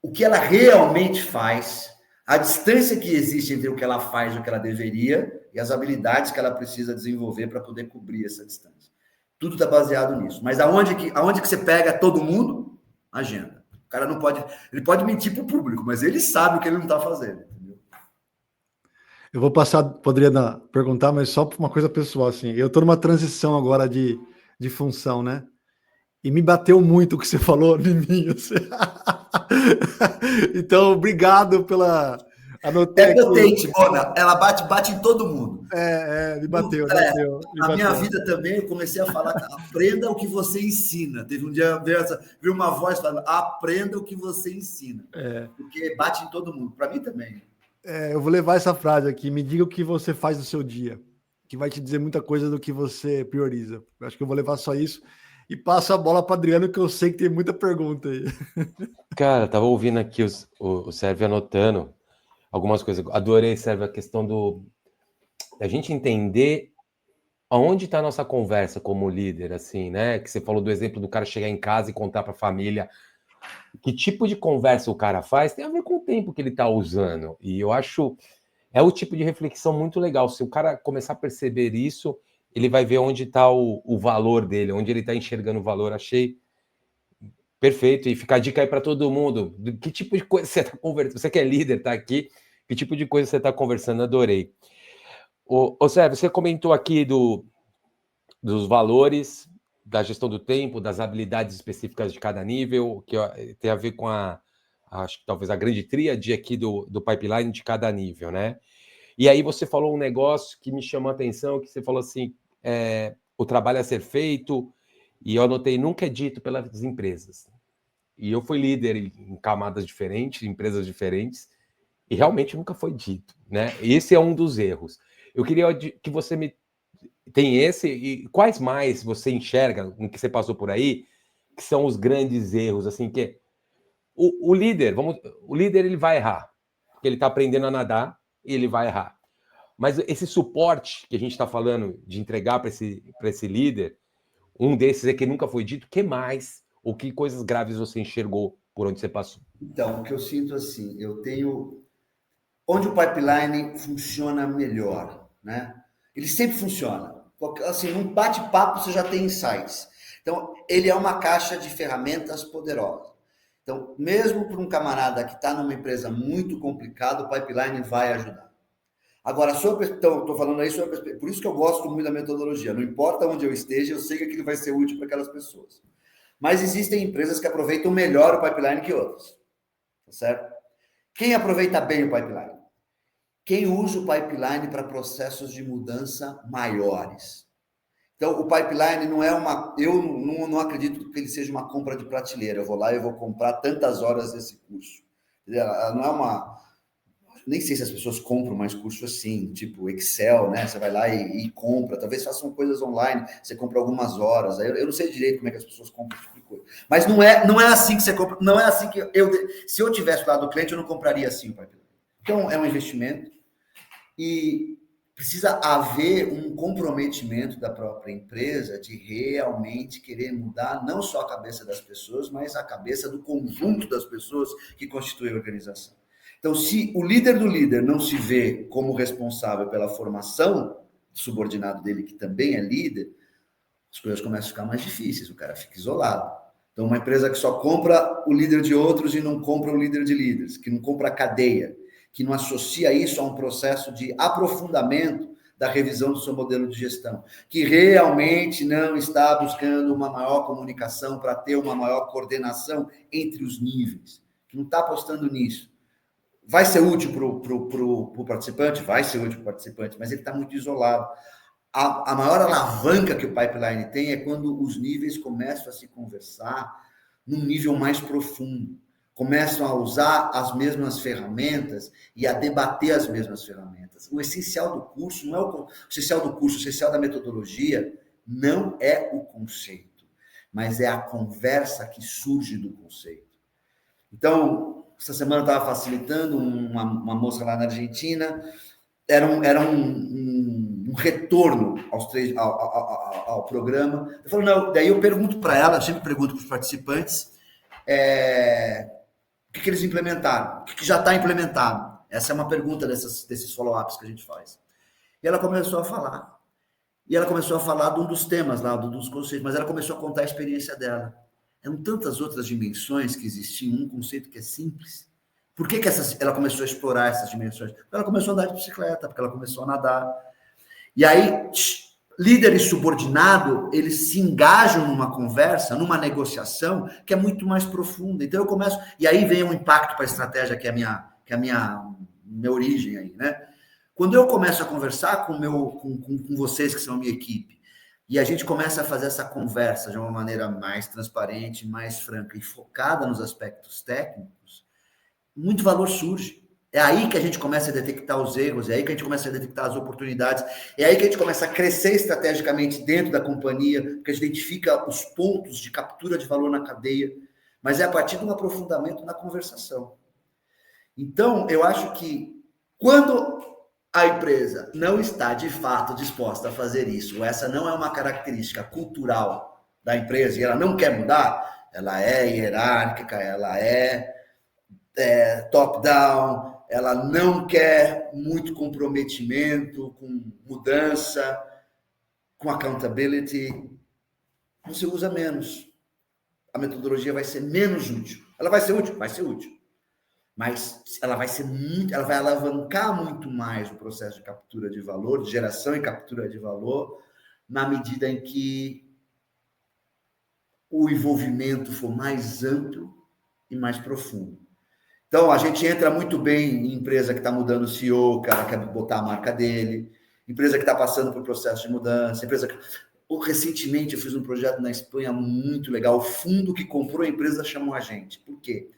o que ela realmente faz, a distância que existe entre o que ela faz e o que ela deveria, e as habilidades que ela precisa desenvolver para poder cobrir essa distância. Tudo está baseado nisso. Mas aonde que você pega todo mundo? Agenda. O cara não pode... Ele pode mentir para o público, mas ele sabe o que ele não está fazendo. Entendeu? Eu vou passar... Poderia perguntar, mas só por uma coisa pessoal. Assim, eu estou numa transição agora de função, né? E me bateu muito o que você falou em mim. Assim. Então, obrigado pela... Anotei potente, Bona. Ela bate em todo mundo. Me bateu. Na minha vida também, eu comecei a falar, aprenda o que você ensina. Teve um dia, veio uma voz falando, aprenda o que você ensina. Porque bate em todo mundo. Para mim também. Eu vou levar essa frase aqui, me diga o que você faz no seu dia, que vai te dizer muita coisa do que você prioriza. Eu acho que eu vou levar só isso. E passo a bola para Adriano, que eu sei que tem muita pergunta aí. Cara, tava ouvindo aqui o Sérgio anotando algumas coisas. Adorei, Sérgio, a questão da gente entender aonde está a nossa conversa como líder, assim, né? Que você falou do exemplo do cara chegar em casa e contar para a família que tipo de conversa o cara faz tem a ver com o tempo que ele está usando. E eu acho, é o tipo de reflexão muito legal. Se o cara começar a perceber isso, ele vai ver onde está o valor dele, onde ele está enxergando o valor. Achei perfeito. E fica a dica aí para todo mundo. Que tipo de coisa você está conversando? Você que é líder, está aqui. Que tipo de coisa você está conversando? Adorei. Ô Sérgio, você comentou aqui dos valores, da gestão do tempo, das habilidades específicas de cada nível, que tem a ver com acho que talvez a grande tríade aqui do pipeline de cada nível, né? E aí você falou um negócio que me chamou a atenção, que você falou assim, o trabalho a ser feito, e eu anotei, nunca é dito pelas empresas. E eu fui líder em camadas diferentes, em empresas diferentes, e realmente nunca foi dito, né? Esse é um dos erros. Eu queria que você me tem esse, e quais mais você enxerga, no que você passou por aí, que são os grandes erros, assim, que o líder, o líder ele vai errar, porque ele está aprendendo a nadar e ele vai errar. Mas esse suporte que a gente está falando de entregar para esse líder, um desses é que nunca foi dito, que mais? Ou que coisas graves você enxergou por onde você passou? Então, o que eu sinto assim, eu tenho... Onde o pipeline funciona melhor, né? Ele sempre funciona. Assim, num bate-papo você já tem insights. Então, ele é uma caixa de ferramentas poderosa. Então, mesmo para um camarada que está numa empresa muito complicada, o pipeline vai ajudar. Agora, então, estou falando aí sobre a perspectiva. Por isso que eu gosto muito da metodologia. Não importa onde eu esteja, eu sei que aquilo vai ser útil para aquelas pessoas. Mas existem empresas que aproveitam melhor o pipeline que outras. Tá certo? Quem aproveita bem o pipeline? Quem usa o pipeline para processos de mudança maiores. Então, o pipeline não é uma... Eu não acredito que ele seja uma compra de prateleira. Eu vou lá e vou comprar tantas horas desse curso. Ela não é uma... Nem sei se as pessoas compram mais curso assim, tipo Excel, né? Você vai lá e compra. Talvez façam coisas online, você compra algumas horas. Eu não sei direito como é que as pessoas compram esse tipo de coisa. Mas não é assim que você compra. Não é assim que se eu tivesse do lado do cliente, eu não compraria assim o pipeline. Então, é um investimento e precisa haver um comprometimento da própria empresa de realmente querer mudar não só a cabeça das pessoas, mas a cabeça do conjunto das pessoas que constituem a organização. Então, se o líder do líder não se vê como responsável pela formação do subordinado dele, que também é líder, as coisas começam a ficar mais difíceis, o cara fica isolado. Então, uma empresa que só compra o líder de outros e não compra o líder de líderes, que não compra a cadeia, que não associa isso a um processo de aprofundamento da revisão do seu modelo de gestão, que realmente não está buscando uma maior comunicação para ter uma maior coordenação entre os níveis, que não está apostando nisso. Vai ser útil para o participante? Vai ser útil para o participante, mas ele está muito isolado. A maior alavanca que o pipeline tem é quando os níveis começam a se conversar num nível mais profundo, começam a usar as mesmas ferramentas e a debater as mesmas ferramentas. O essencial do curso não é o essencial do curso, o essencial da metodologia não é o conceito, mas é a conversa que surge do conceito. Então, essa semana eu estava facilitando uma moça lá na Argentina, era um retorno ao programa. Eu falo, não, daí eu pergunto para ela, eu sempre pergunto para os participantes, o que eles implementaram, o que já está implementado. Essa é uma pergunta desses follow-ups que a gente faz. E ela começou a falar. E ela começou a falar de um dos temas lá, dos conceitos, mas ela começou a contar a experiência dela. Eram tantas outras dimensões que existiam, um conceito que é simples. Por que ela começou a explorar essas dimensões? Porque ela começou a andar de bicicleta, porque ela começou a nadar. E aí, líder e subordinado, eles se engajam numa conversa, numa negociação que é muito mais profunda. Então, eu começo... E aí vem um impacto para a estratégia, que é a minha origem aí, né? Quando eu começo a conversar com vocês, que são a minha equipe, e a gente começa a fazer essa conversa de uma maneira mais transparente, mais franca e focada nos aspectos técnicos, muito valor surge. É aí que a gente começa a detectar os erros, é aí que a gente começa a detectar as oportunidades, é aí que a gente começa a crescer estrategicamente dentro da companhia, porque a gente identifica os pontos de captura de valor na cadeia, mas é a partir de um aprofundamento na conversação. Então, eu acho que quando a empresa não está, de fato, disposta a fazer isso, ou essa não é uma característica cultural da empresa e ela não quer mudar, ela é hierárquica, ela é top-down, ela não quer muito comprometimento com mudança, com accountability. Você usa menos. A metodologia vai ser menos útil. Ela vai ser útil? Vai ser útil. Mas ela vai alavancar muito mais o processo de captura de valor, de geração e captura de valor, na medida em que o envolvimento for mais amplo e mais profundo. Então, a gente entra muito bem em empresa que está mudando o CEO, o cara quer botar a marca dele, empresa que está passando por processo de mudança, empresa que... Recentemente, eu fiz um projeto na Espanha muito legal, o fundo que comprou a empresa chamou a gente. Por quê?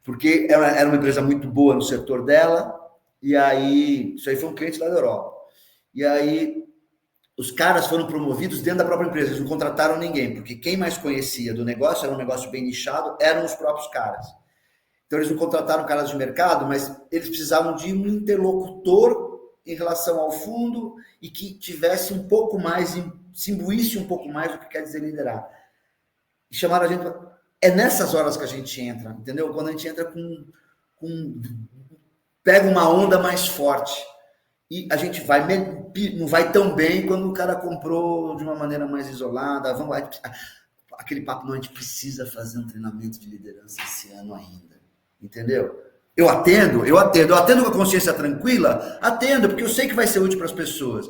Porque era uma empresa muito boa no setor dela, e aí, isso aí foi um cliente lá da Europa. E aí, os caras foram promovidos dentro da própria empresa, eles não contrataram ninguém, porque quem mais conhecia do negócio, era um negócio bem nichado, eram os próprios caras. Então, eles não contrataram caras de mercado, mas eles precisavam de um interlocutor em relação ao fundo e que tivesse um pouco mais, se imbuísse um pouco mais do que quer dizer liderar. E chamaram a gente... É nessas horas que a gente entra, entendeu? Quando a gente entra pega uma onda mais forte. E a gente não vai tão bem quando o cara comprou de uma maneira mais isolada. Vamos lá, aquele papo, não, a gente precisa fazer um treinamento de liderança esse ano ainda. Entendeu? Eu atendo com a consciência tranquila, atendo, porque eu sei que vai ser útil para as pessoas.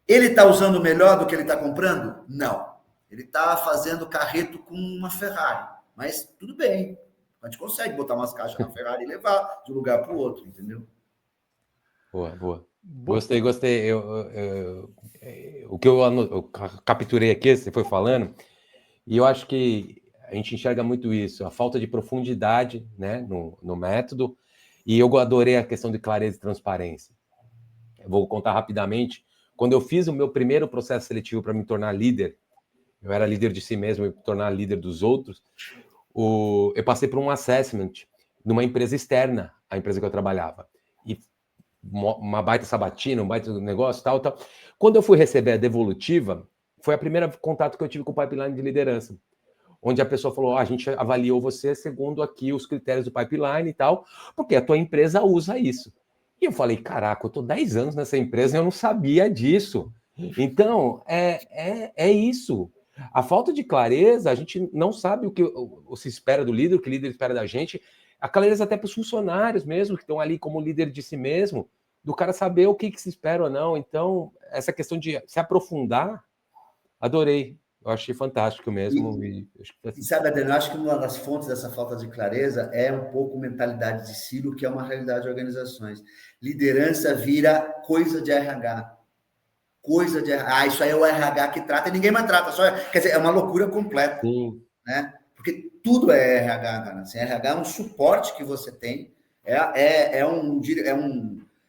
Ele está usando melhor do que ele está comprando? Não. Ele está fazendo carreto com uma Ferrari. Mas tudo bem. A gente consegue botar umas caixas na Ferrari e levar de um lugar para o outro, entendeu? Boa. Gostei. O que eu capturei aqui, você foi falando, e eu acho que a gente enxerga muito isso, a falta de profundidade, né, no método, e eu adorei a questão de clareza e transparência. Eu vou contar rapidamente. Quando eu fiz o meu primeiro processo seletivo para me tornar líder, eu era líder de si mesmo e me tornar líder dos outros, eu passei por um assessment numa empresa externa, a empresa que eu trabalhava. E uma baita sabatina, um baita negócio, tal. Quando eu fui receber a devolutiva, foi o primeiro contato que eu tive com o pipeline de liderança, onde a pessoa falou, a gente avaliou você segundo aqui os critérios do pipeline e tal, porque a tua empresa usa isso. E eu falei, caraca, eu tô 10 anos nessa empresa e eu não sabia disso. Então, é isso. A falta de clareza, a gente não sabe o que se espera do líder, o que o líder espera da gente. A clareza até para os funcionários mesmo, que estão ali como líder de si mesmo, do cara saber o que se espera ou não. Então, essa questão de se aprofundar, adorei. Eu achei fantástico mesmo. E sabe, Adriano, eu acho que uma das fontes dessa falta de clareza é um pouco mentalidade de silo, que é uma realidade de organizações. Liderança vira coisa de RH. Coisa de RH. Isso aí é o RH que trata e ninguém mais trata. Quer dizer, é uma loucura completa. Sim. Né? Porque tudo é RH, cara. Assim, RH é um suporte que você tem,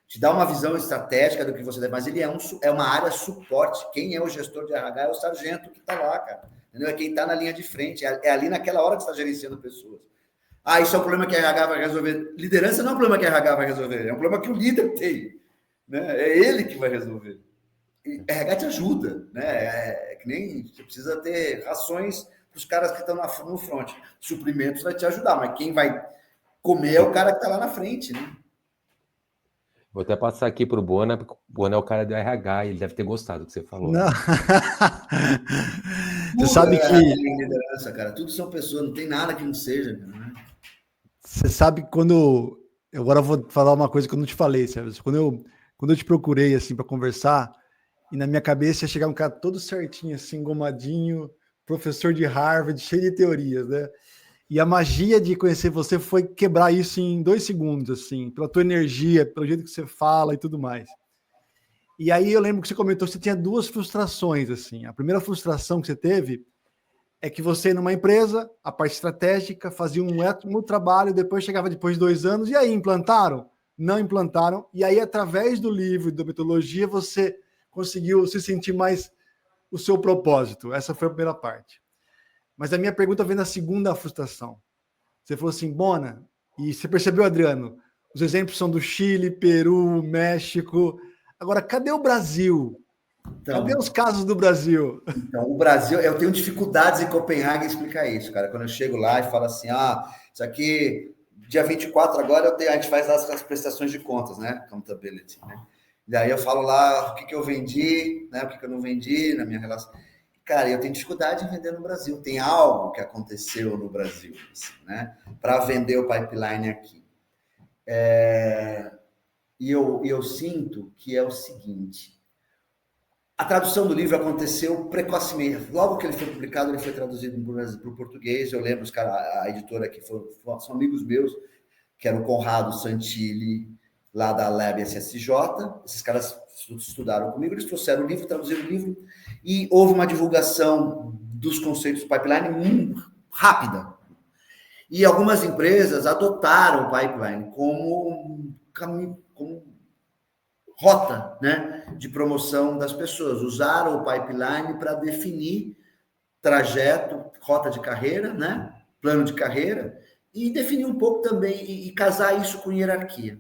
te dá uma visão estratégica do que você deve, mas ele é uma área suporte. Quem é o gestor de RH é o sargento que está lá, cara. Entendeu? É quem está na linha de frente, é ali naquela hora que você está gerenciando pessoas. Isso é um problema que a RH vai resolver. Liderança não é um problema que a RH vai resolver, é um problema que o líder tem. Né? É ele que vai resolver. E a RH te ajuda, né? É que nem você precisa ter rações para os caras que estão no front. Suprimentos vai te ajudar, mas quem vai comer é o cara que está lá na frente, né? Vou até passar aqui para o Bona, porque o Bona é o cara do RH, ele deve ter gostado do que você falou. Não. Você sabe que... liderança, cara. Tudo são pessoas, não tem nada que não seja. Né? Você sabe quando... Agora eu vou falar uma coisa que eu não te falei, Sérgio. Quando eu te procurei assim para conversar, e na minha cabeça ia chegar um cara todo certinho, assim, engomadinho, professor de Harvard, cheio de teorias, né? E a magia de conhecer você foi quebrar isso em 2 segundos, assim, pela tua energia, pelo jeito que você fala e tudo mais. E aí eu lembro que você comentou que você tinha 2 frustrações, assim. A primeira frustração que você teve é que você, numa empresa, a parte estratégica, fazia um ótimo trabalho, depois chegava depois de 2 anos, e aí, implantaram? Não implantaram. E aí, através do livro e da metodologia, você conseguiu se sentir mais o seu propósito. Essa foi a primeira parte. Mas a minha pergunta vem na segunda frustração. Você falou assim, Bona, e você percebeu, Adriano, os exemplos são do Chile, Peru, México. Agora, cadê o Brasil? Então, cadê os casos do Brasil? Então, o Brasil, eu tenho dificuldades em Copenhague em explicar isso, cara. Quando eu chego lá e falo assim, isso aqui, dia 24 agora, a gente faz as prestações de contas, né? Accountability, né? E aí eu falo lá o que eu vendi, né? O que eu não vendi na minha relação. Cara, eu tenho dificuldade em vender no Brasil. Tem algo que aconteceu no Brasil, assim, né? Para vender o pipeline aqui. E eu sinto que é o seguinte: a tradução do livro aconteceu precocemente. Logo que ele foi publicado, ele foi traduzido para o português. Eu lembro, a editora aqui são amigos meus, que era o Conrado Santilli, lá da Lab SSJ. Esses caras estudaram comigo, eles trouxeram o livro, traduziram o livro, e houve uma divulgação dos conceitos do pipeline muito rápida. E algumas empresas adotaram o pipeline como rota, né, de promoção das pessoas. Usaram o pipeline para definir trajeto, rota de carreira, né, plano de carreira, e definir um pouco também, e casar isso com hierarquia.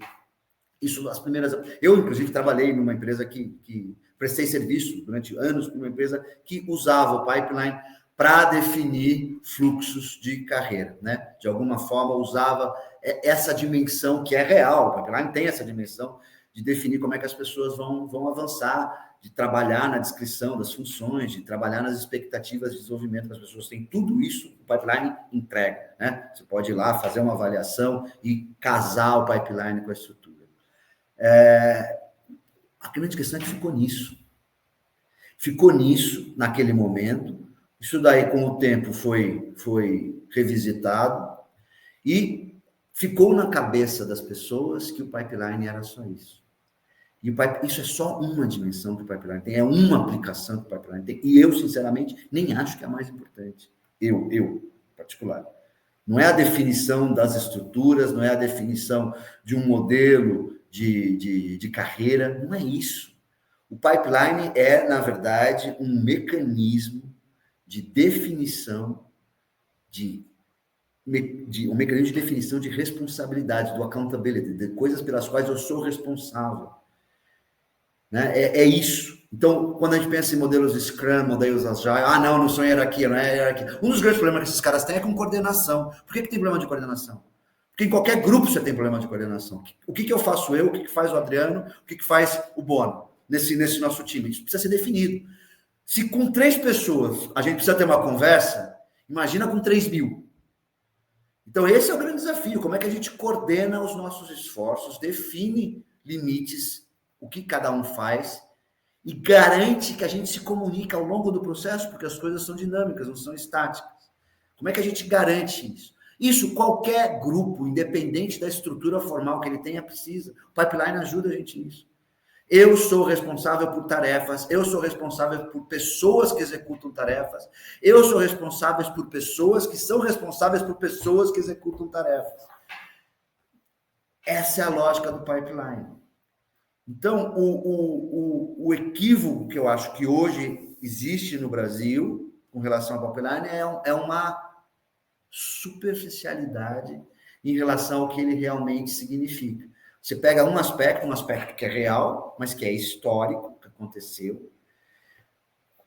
Isso, as primeiras... Eu, inclusive, trabalhei numa empresa que prestei serviço durante anos para uma empresa que usava o pipeline para definir fluxos de carreira, né? De alguma forma, usava essa dimensão que é real. O pipeline tem essa dimensão de definir como é que as pessoas vão avançar, de trabalhar na descrição das funções, de trabalhar nas expectativas de desenvolvimento das pessoas. Tem tudo isso, o pipeline entrega, né? Você pode ir lá fazer uma avaliação e casar o pipeline com a estrutura. A grande questão é que ficou nisso. Ficou nisso, naquele momento. Isso daí, com o tempo, foi revisitado e ficou na cabeça das pessoas que o pipeline era só isso. E isso é só uma dimensão que o pipeline tem, é uma aplicação que o pipeline tem. E eu, sinceramente, nem acho que é a mais importante. Eu, em particular. Não é a definição das estruturas, não é a definição de um modelo de carreira, não é isso. O pipeline é, na verdade, um mecanismo de definição um mecanismo de definição de responsabilidade, do accountability, de coisas pelas quais eu sou responsável. Né? É isso. Então, quando a gente pensa em modelos Scrum, modelos Agile, não são hierarquia, não é hierarquia. Um dos grandes problemas que esses caras têm é com coordenação. Por que tem problema de coordenação? Porque em qualquer grupo você tem problema de coordenação. O que eu faço eu, o que faz o Adriano, o que faz o Bono nesse nosso time? Isso precisa ser definido. Se com 3 pessoas a gente precisa ter uma conversa, imagina com 3.000. Então, esse é o grande desafio. Como é que a gente coordena os nossos esforços, define limites, o que cada um faz, e garante que a gente se comunica ao longo do processo, porque as coisas são dinâmicas, não são estáticas. Como é que a gente garante isso? Isso qualquer grupo, independente da estrutura formal que ele tenha, precisa. O pipeline ajuda a gente nisso. Eu sou responsável por tarefas, eu sou responsável por pessoas que executam tarefas, eu sou responsável por pessoas que são responsáveis por pessoas que executam tarefas. Essa é a lógica do pipeline. Então, o equívoco que eu acho que hoje existe no Brasil com relação ao pipeline é uma superficialidade em relação ao que ele realmente significa. Você pega um aspecto que é real, mas que é histórico, que aconteceu.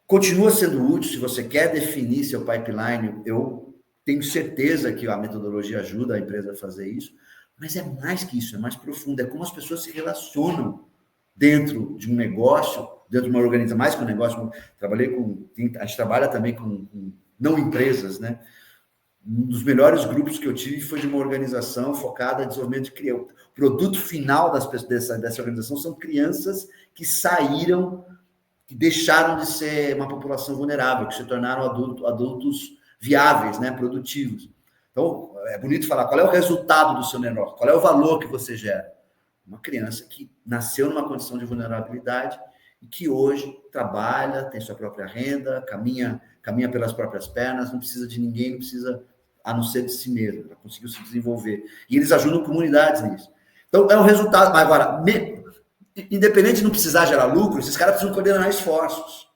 Continua sendo útil, se você quer definir seu pipeline, eu tenho certeza que a metodologia ajuda a empresa a fazer isso, mas é mais que isso, é mais profundo, é como as pessoas se relacionam dentro de um negócio, dentro de uma organização, mais que um negócio. A gente trabalha também com não empresas, né? Um dos melhores grupos que eu tive foi de uma organização focada em desenvolvimento de criança. O produto final dessa organização são crianças que saíram, que deixaram de ser uma população vulnerável, que se tornaram adultos viáveis, né, produtivos. Então, é bonito falar qual é o resultado do seu negócio, qual é o valor que você gera. Uma criança que nasceu numa condição de vulnerabilidade e que hoje trabalha, tem sua própria renda, caminha pelas próprias pernas, não precisa de ninguém, não precisa a não ser de si mesmo, ela conseguiu se desenvolver. E eles ajudam comunidades nisso. Então, é um resultado. Agora, independente de não precisar gerar lucro, esses caras precisam coordenar esforços,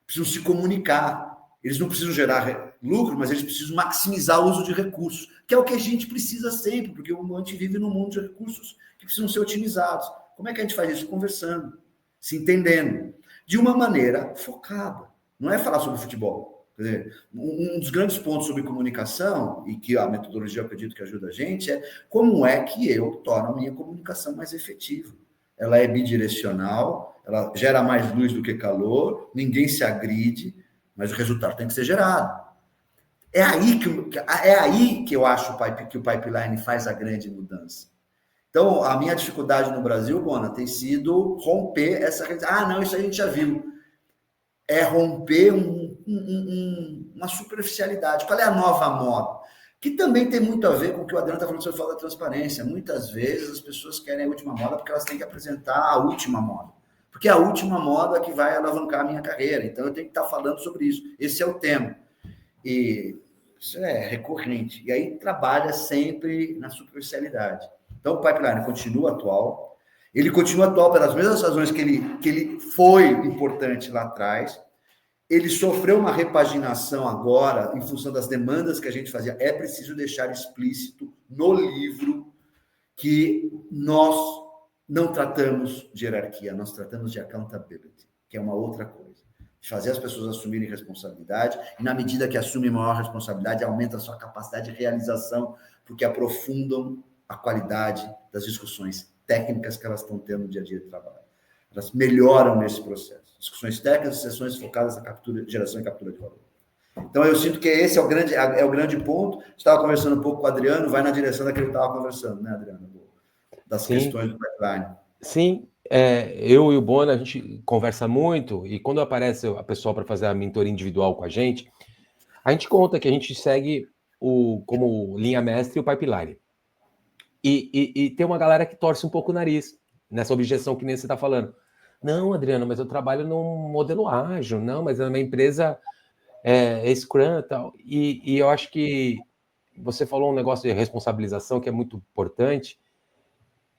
precisam se comunicar. Eles não precisam gerar lucro, mas eles precisam maximizar o uso de recursos, que é o que a gente precisa sempre, porque a gente vive num mundo de recursos que precisam ser otimizados. Como é que a gente faz isso? Conversando, se entendendo. de uma maneira focada. Não é falar sobre futebol. Quer dizer, um dos grandes pontos sobre comunicação, e que a metodologia eu acredito que ajuda a gente, é como é que eu torno a minha comunicação mais efetiva. Ela é bidirecional, ela gera mais luz do que calor, ninguém se agride, mas o resultado tem que ser gerado. É aí que eu acho que o pipeline faz a grande mudança. Então, a minha dificuldade no Brasil, Bona, tem sido romper essa... não, isso a gente já viu. É romper uma superficialidade. Qual é a nova moda? Que também tem muito a ver com o que o Adriano está falando sobre falta de transparência. Muitas vezes as pessoas querem a última moda porque elas têm que apresentar a última moda. Porque é a última moda que vai alavancar a minha carreira. Então, eu tenho que estar falando sobre isso. Esse é o tema. E isso é recorrente. E aí trabalha sempre na superficialidade. Então, o pipeline continua atual. Ele continua atual pelas mesmas razões que ele foi importante lá atrás. Ele sofreu uma repaginação agora, em função das demandas que a gente fazia. É preciso deixar explícito no livro que nós não tratamos de hierarquia, nós tratamos de accountability, que é uma outra coisa. De fazer as pessoas assumirem responsabilidade, e na medida que assumem maior responsabilidade, aumenta a sua capacidade de realização, porque aprofundam a qualidade das discussões técnicas que elas estão tendo no dia a dia de trabalho. Elas melhoram nesse processo. Discussões técnicas, sessões focadas na geração e captura de valor. Então, eu sinto que esse é o grande ponto. Estava conversando um pouco com o Adriano, vai na direção daquele que estava conversando, né, Adriano? Das questões do pipeline. Sim, eu e o Bona, a gente conversa muito, e quando aparece a pessoa para fazer a mentoria individual com a gente conta que a gente segue como linha mestre o pipeline. E tem uma galera que torce um pouco o nariz nessa objeção que nem você está falando. Não, Adriano, mas eu trabalho num modelo ágil. Não, mas a minha empresa é Scrum e tal. E eu acho que você falou um negócio de responsabilização que é muito importante.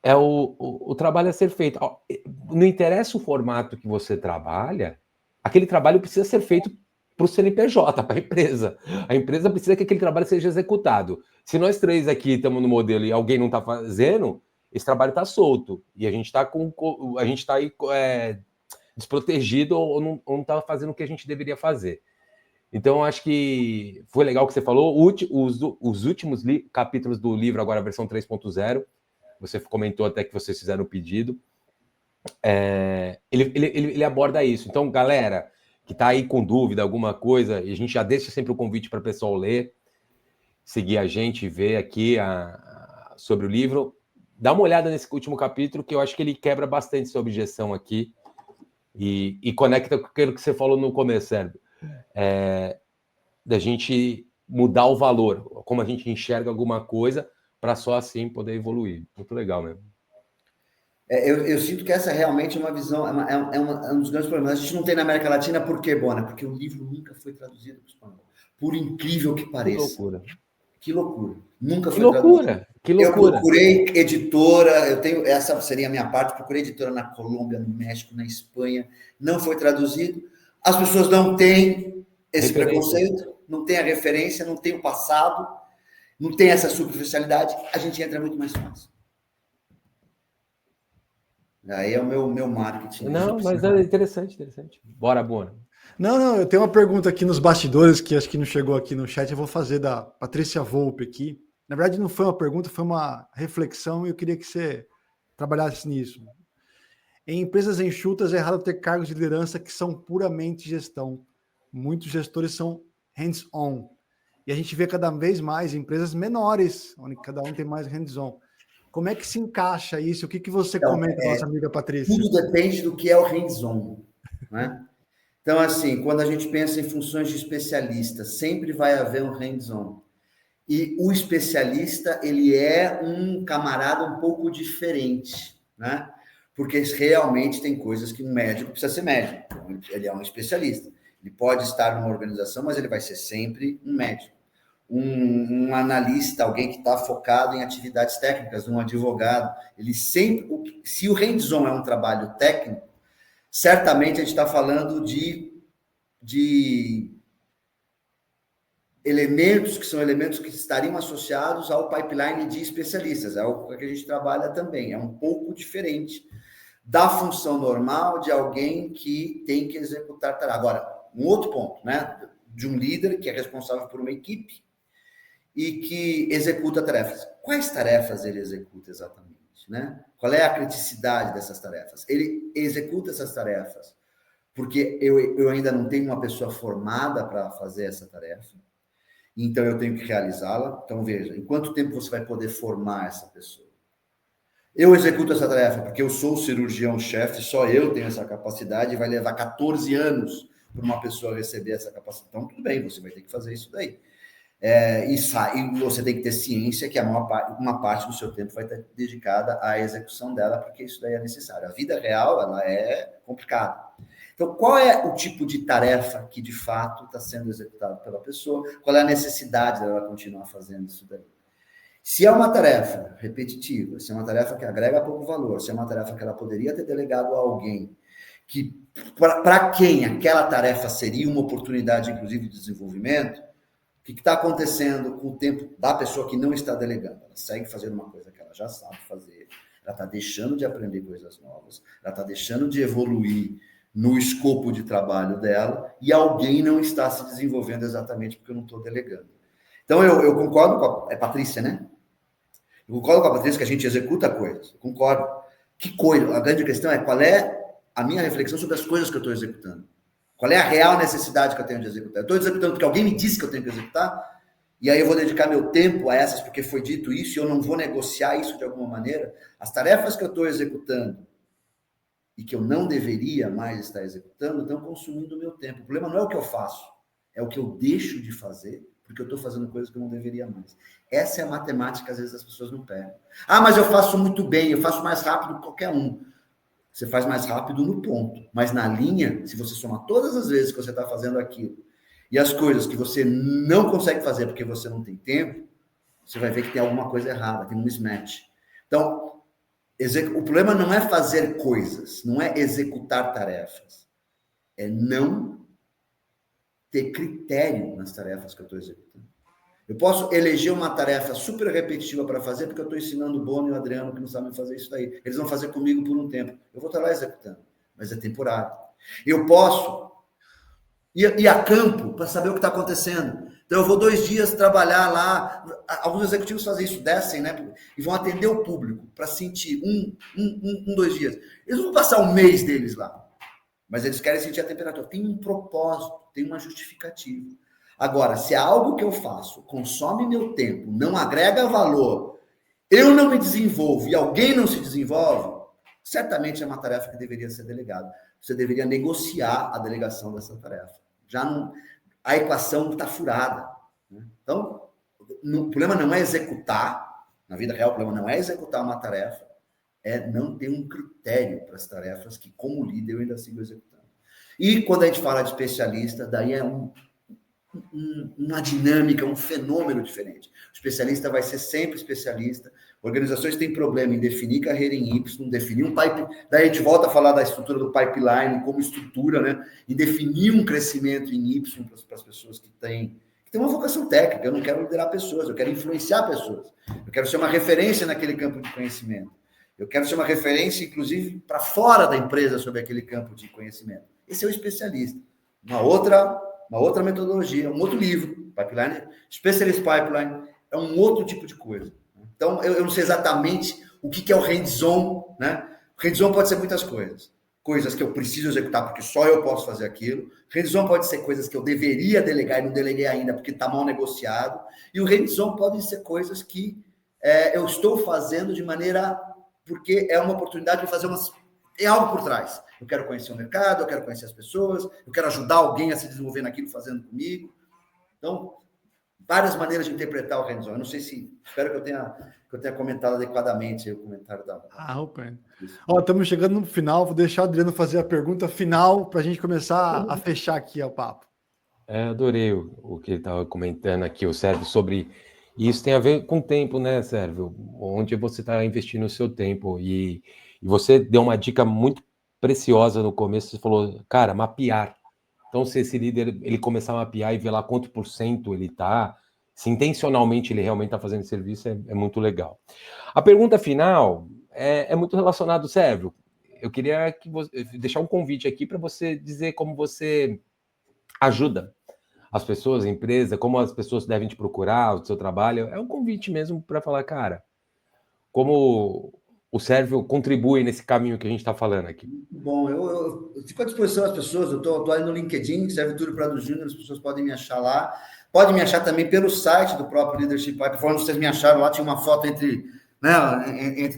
O trabalho a ser feito. Não interessa o formato que você trabalha, aquele trabalho precisa ser feito para o CNPJ, para a empresa. A empresa precisa que aquele trabalho seja executado. Se nós três aqui estamos no modelo e alguém não está fazendo, esse trabalho está solto. E a gente está aí desprotegido ou não está fazendo o que a gente deveria fazer. Então, acho que foi legal que você falou. Os últimos capítulos do livro, agora a versão 3.0, você comentou até que vocês fizeram o pedido. Ele aborda isso. Então, galera que está aí com dúvida, alguma coisa, e a gente já deixa sempre o convite para o pessoal ler, seguir a gente, ver aqui sobre o livro. Dá uma olhada nesse último capítulo, que eu acho que ele quebra bastante essa objeção aqui e conecta com aquilo que você falou no começo, Sérgio. Da gente mudar o valor, como a gente enxerga alguma coisa, para só assim poder evoluir. Muito legal mesmo. Eu sinto que essa realmente é uma visão, um dos grandes problemas. A gente não tem na América Latina, por quê, Bona? Porque o livro nunca foi traduzido para o espanhol. Por incrível que pareça. Que loucura. Nunca foi traduzido. Que loucura. Eu procurei editora, essa seria a minha parte, procurei editora na Colômbia, no México, na Espanha, não foi traduzido. As pessoas não têm esse preconceito, não têm a referência, não têm o passado, não tem essa superficialidade, a gente entra muito mais fácil. Aí é o meu marketing. Não, mas é interessante. Bora, Bona. Não, eu tenho uma pergunta aqui nos bastidores, que acho que não chegou aqui no chat, eu vou fazer da Patrícia Volpe aqui. Na verdade, não foi uma pergunta, foi uma reflexão, e eu queria que você trabalhasse nisso. Em empresas enxutas, é errado ter cargos de liderança que são puramente gestão. Muitos gestores são hands-on. E a gente vê cada vez mais empresas menores, onde cada um tem mais hands-on. Como é que se encaixa isso? O que você comenta, nossa amiga Patrícia? Tudo depende do que é o hands-on, né? Então, assim, quando a gente pensa em funções de especialista, sempre vai haver um hands-on. E o especialista, ele é um camarada um pouco diferente, né? Porque realmente tem coisas que um médico precisa ser médico. Ele é um especialista. Ele pode estar numa organização, mas ele vai ser sempre um médico. Um analista, alguém que está focado em atividades técnicas, um advogado. Ele sempre... Se o hands-on é um trabalho técnico, certamente a gente está falando de elementos que são elementos que estariam associados ao pipeline de especialistas, é o que a gente trabalha também, é um pouco diferente da função normal de alguém que tem que executar tarefa. Agora, um outro ponto, né? De um líder que é responsável por uma equipe e que executa tarefas. Quais tarefas ele executa exatamente, né? Qual é a criticidade dessas tarefas? Ele executa essas tarefas porque eu ainda não tenho uma pessoa formada para fazer essa tarefa, então eu tenho que realizá-la. Então, veja, em quanto tempo você vai poder formar essa pessoa? Eu executo essa tarefa porque eu sou o cirurgião-chefe, só eu tenho essa capacidade, e vai levar 14 anos para uma pessoa receber essa capacidade. Então, tudo bem, você vai ter que fazer isso daí. E você tem que ter ciência que uma parte do seu tempo vai estar dedicada à execução dela, porque isso daí é necessário. A vida real, ela é complicada. Então, qual é o tipo de tarefa que, de fato, está sendo executada pela pessoa? Qual é a necessidade dela continuar fazendo isso daí? Se é uma tarefa repetitiva, se é uma tarefa que agrega pouco valor, se é uma tarefa que ela poderia ter delegado a alguém, que para quem aquela tarefa seria uma oportunidade, inclusive, de desenvolvimento, o que está acontecendo com o tempo da pessoa que não está delegando? Ela segue fazendo uma coisa que ela já sabe fazer, ela está deixando de aprender coisas novas, ela está deixando de evoluir no escopo de trabalho dela, e alguém não está se desenvolvendo exatamente porque eu não estou delegando. Então, eu concordo com a Patrícia, né? Eu concordo com a Patrícia que a gente executa coisas. Eu concordo. Que coisa? A grande questão é qual é a minha reflexão sobre as coisas que eu estou executando. Qual é a real necessidade que eu tenho de executar? Eu estou executando porque alguém me disse que eu tenho que executar, e aí eu vou dedicar meu tempo a essas porque foi dito isso, e eu não vou negociar isso de alguma maneira. As tarefas que eu estou executando e que eu não deveria mais estar executando estão consumindo o meu tempo. O problema não é o que eu faço, é o que eu deixo de fazer, porque eu estou fazendo coisas que eu não deveria mais. Essa é a matemática que às vezes as pessoas não pegam. Ah, mas eu faço muito bem, eu faço mais rápido que qualquer um. Você faz mais rápido no ponto, mas na linha, se você somar todas as vezes que você está fazendo aquilo e as coisas que você não consegue fazer porque você não tem tempo, você vai ver que tem alguma coisa errada, tem um mismatch. Então, o problema não é fazer coisas, não é executar tarefas, é não ter critério nas tarefas que eu estou executando. Eu posso eleger uma tarefa super repetitiva para fazer, porque eu estou ensinando o Bono e o Adriano que não sabem fazer isso daí. Eles vão fazer comigo por um tempo. Eu vou estar lá executando, mas é temporário. Eu posso ir a campo para saber o que está acontecendo. Então, eu vou 2 dias trabalhar lá. Alguns executivos fazem isso, descem, né? E vão atender o público para sentir 2 dias. Eles não vão passar um mês deles lá, mas eles querem sentir a temperatura. Tem um propósito, tem uma justificativa. Agora, se é algo que eu faço, consome meu tempo, não agrega valor, eu não me desenvolvo e alguém não se desenvolve, certamente é uma tarefa que deveria ser delegada. Você deveria negociar a delegação dessa tarefa. Já não, a equação está furada. Né? Então, o problema não é executar, na vida real, o problema não é executar uma tarefa, é não ter um critério para as tarefas que, como líder, eu ainda sigo executando. E quando a gente fala de especialista, daí é uma dinâmica, um fenômeno diferente. O especialista vai ser sempre especialista. Organizações têm problema em definir carreira em Y, definir um pipeline. Daí a gente volta a falar da estrutura do pipeline como estrutura, né? E definir um crescimento em Y para as pessoas que têm uma vocação técnica. Eu não quero liderar pessoas, eu quero influenciar pessoas. Eu quero ser uma referência naquele campo de conhecimento. Eu quero ser uma referência, inclusive, para fora da empresa sobre aquele campo de conhecimento. Esse é o especialista. Uma outra metodologia, um outro livro, Pipeline, Specialist Pipeline, é um outro tipo de coisa. Então, eu não sei exatamente o que é o hands-on, né? O hands-on pode ser muitas coisas. Coisas que eu preciso executar porque só eu posso fazer aquilo. Hands-on pode ser coisas que eu deveria delegar e não deleguei ainda porque está mal negociado. E o hands-on podem ser coisas que eu estou fazendo de maneira... porque é uma oportunidade de fazer tem algo por trás. Eu quero conhecer o mercado, eu quero conhecer as pessoas, eu quero ajudar alguém a se desenvolver naquilo fazendo comigo. Então, várias maneiras de interpretar o hands-on. Eu não sei se... Espero que eu tenha comentado adequadamente o comentário da... Opa. Estamos chegando no final. Vou deixar o Adriano fazer a pergunta final para a gente começar a fechar aqui o papo. Adorei o que ele estava comentando aqui, o Sérgio, sobre... Isso tem a ver com o tempo, né, Sérgio? Onde você está investindo o seu tempo. E você deu uma dica muito preciosa no começo. Você falou, cara, mapear. Então, se esse líder ele começar a mapear e ver lá quanto % ele está, se intencionalmente ele realmente está fazendo serviço, é muito legal. A pergunta final é muito relacionada, Sérgio. eu queria deixar um convite aqui para você dizer como você ajuda as pessoas, a empresa, como as pessoas devem te procurar, o seu trabalho. É um convite mesmo para falar, cara, como o Sérvio contribui nesse caminho que a gente está falando aqui. Bom, eu fico à disposição das pessoas, eu estou aí no LinkedIn, Sérvio Túlio Prado Júnior, as pessoas podem me achar lá. Pode me achar também pelo site do próprio Leadership Pipe, onde vocês me acharam lá, tinha uma foto entre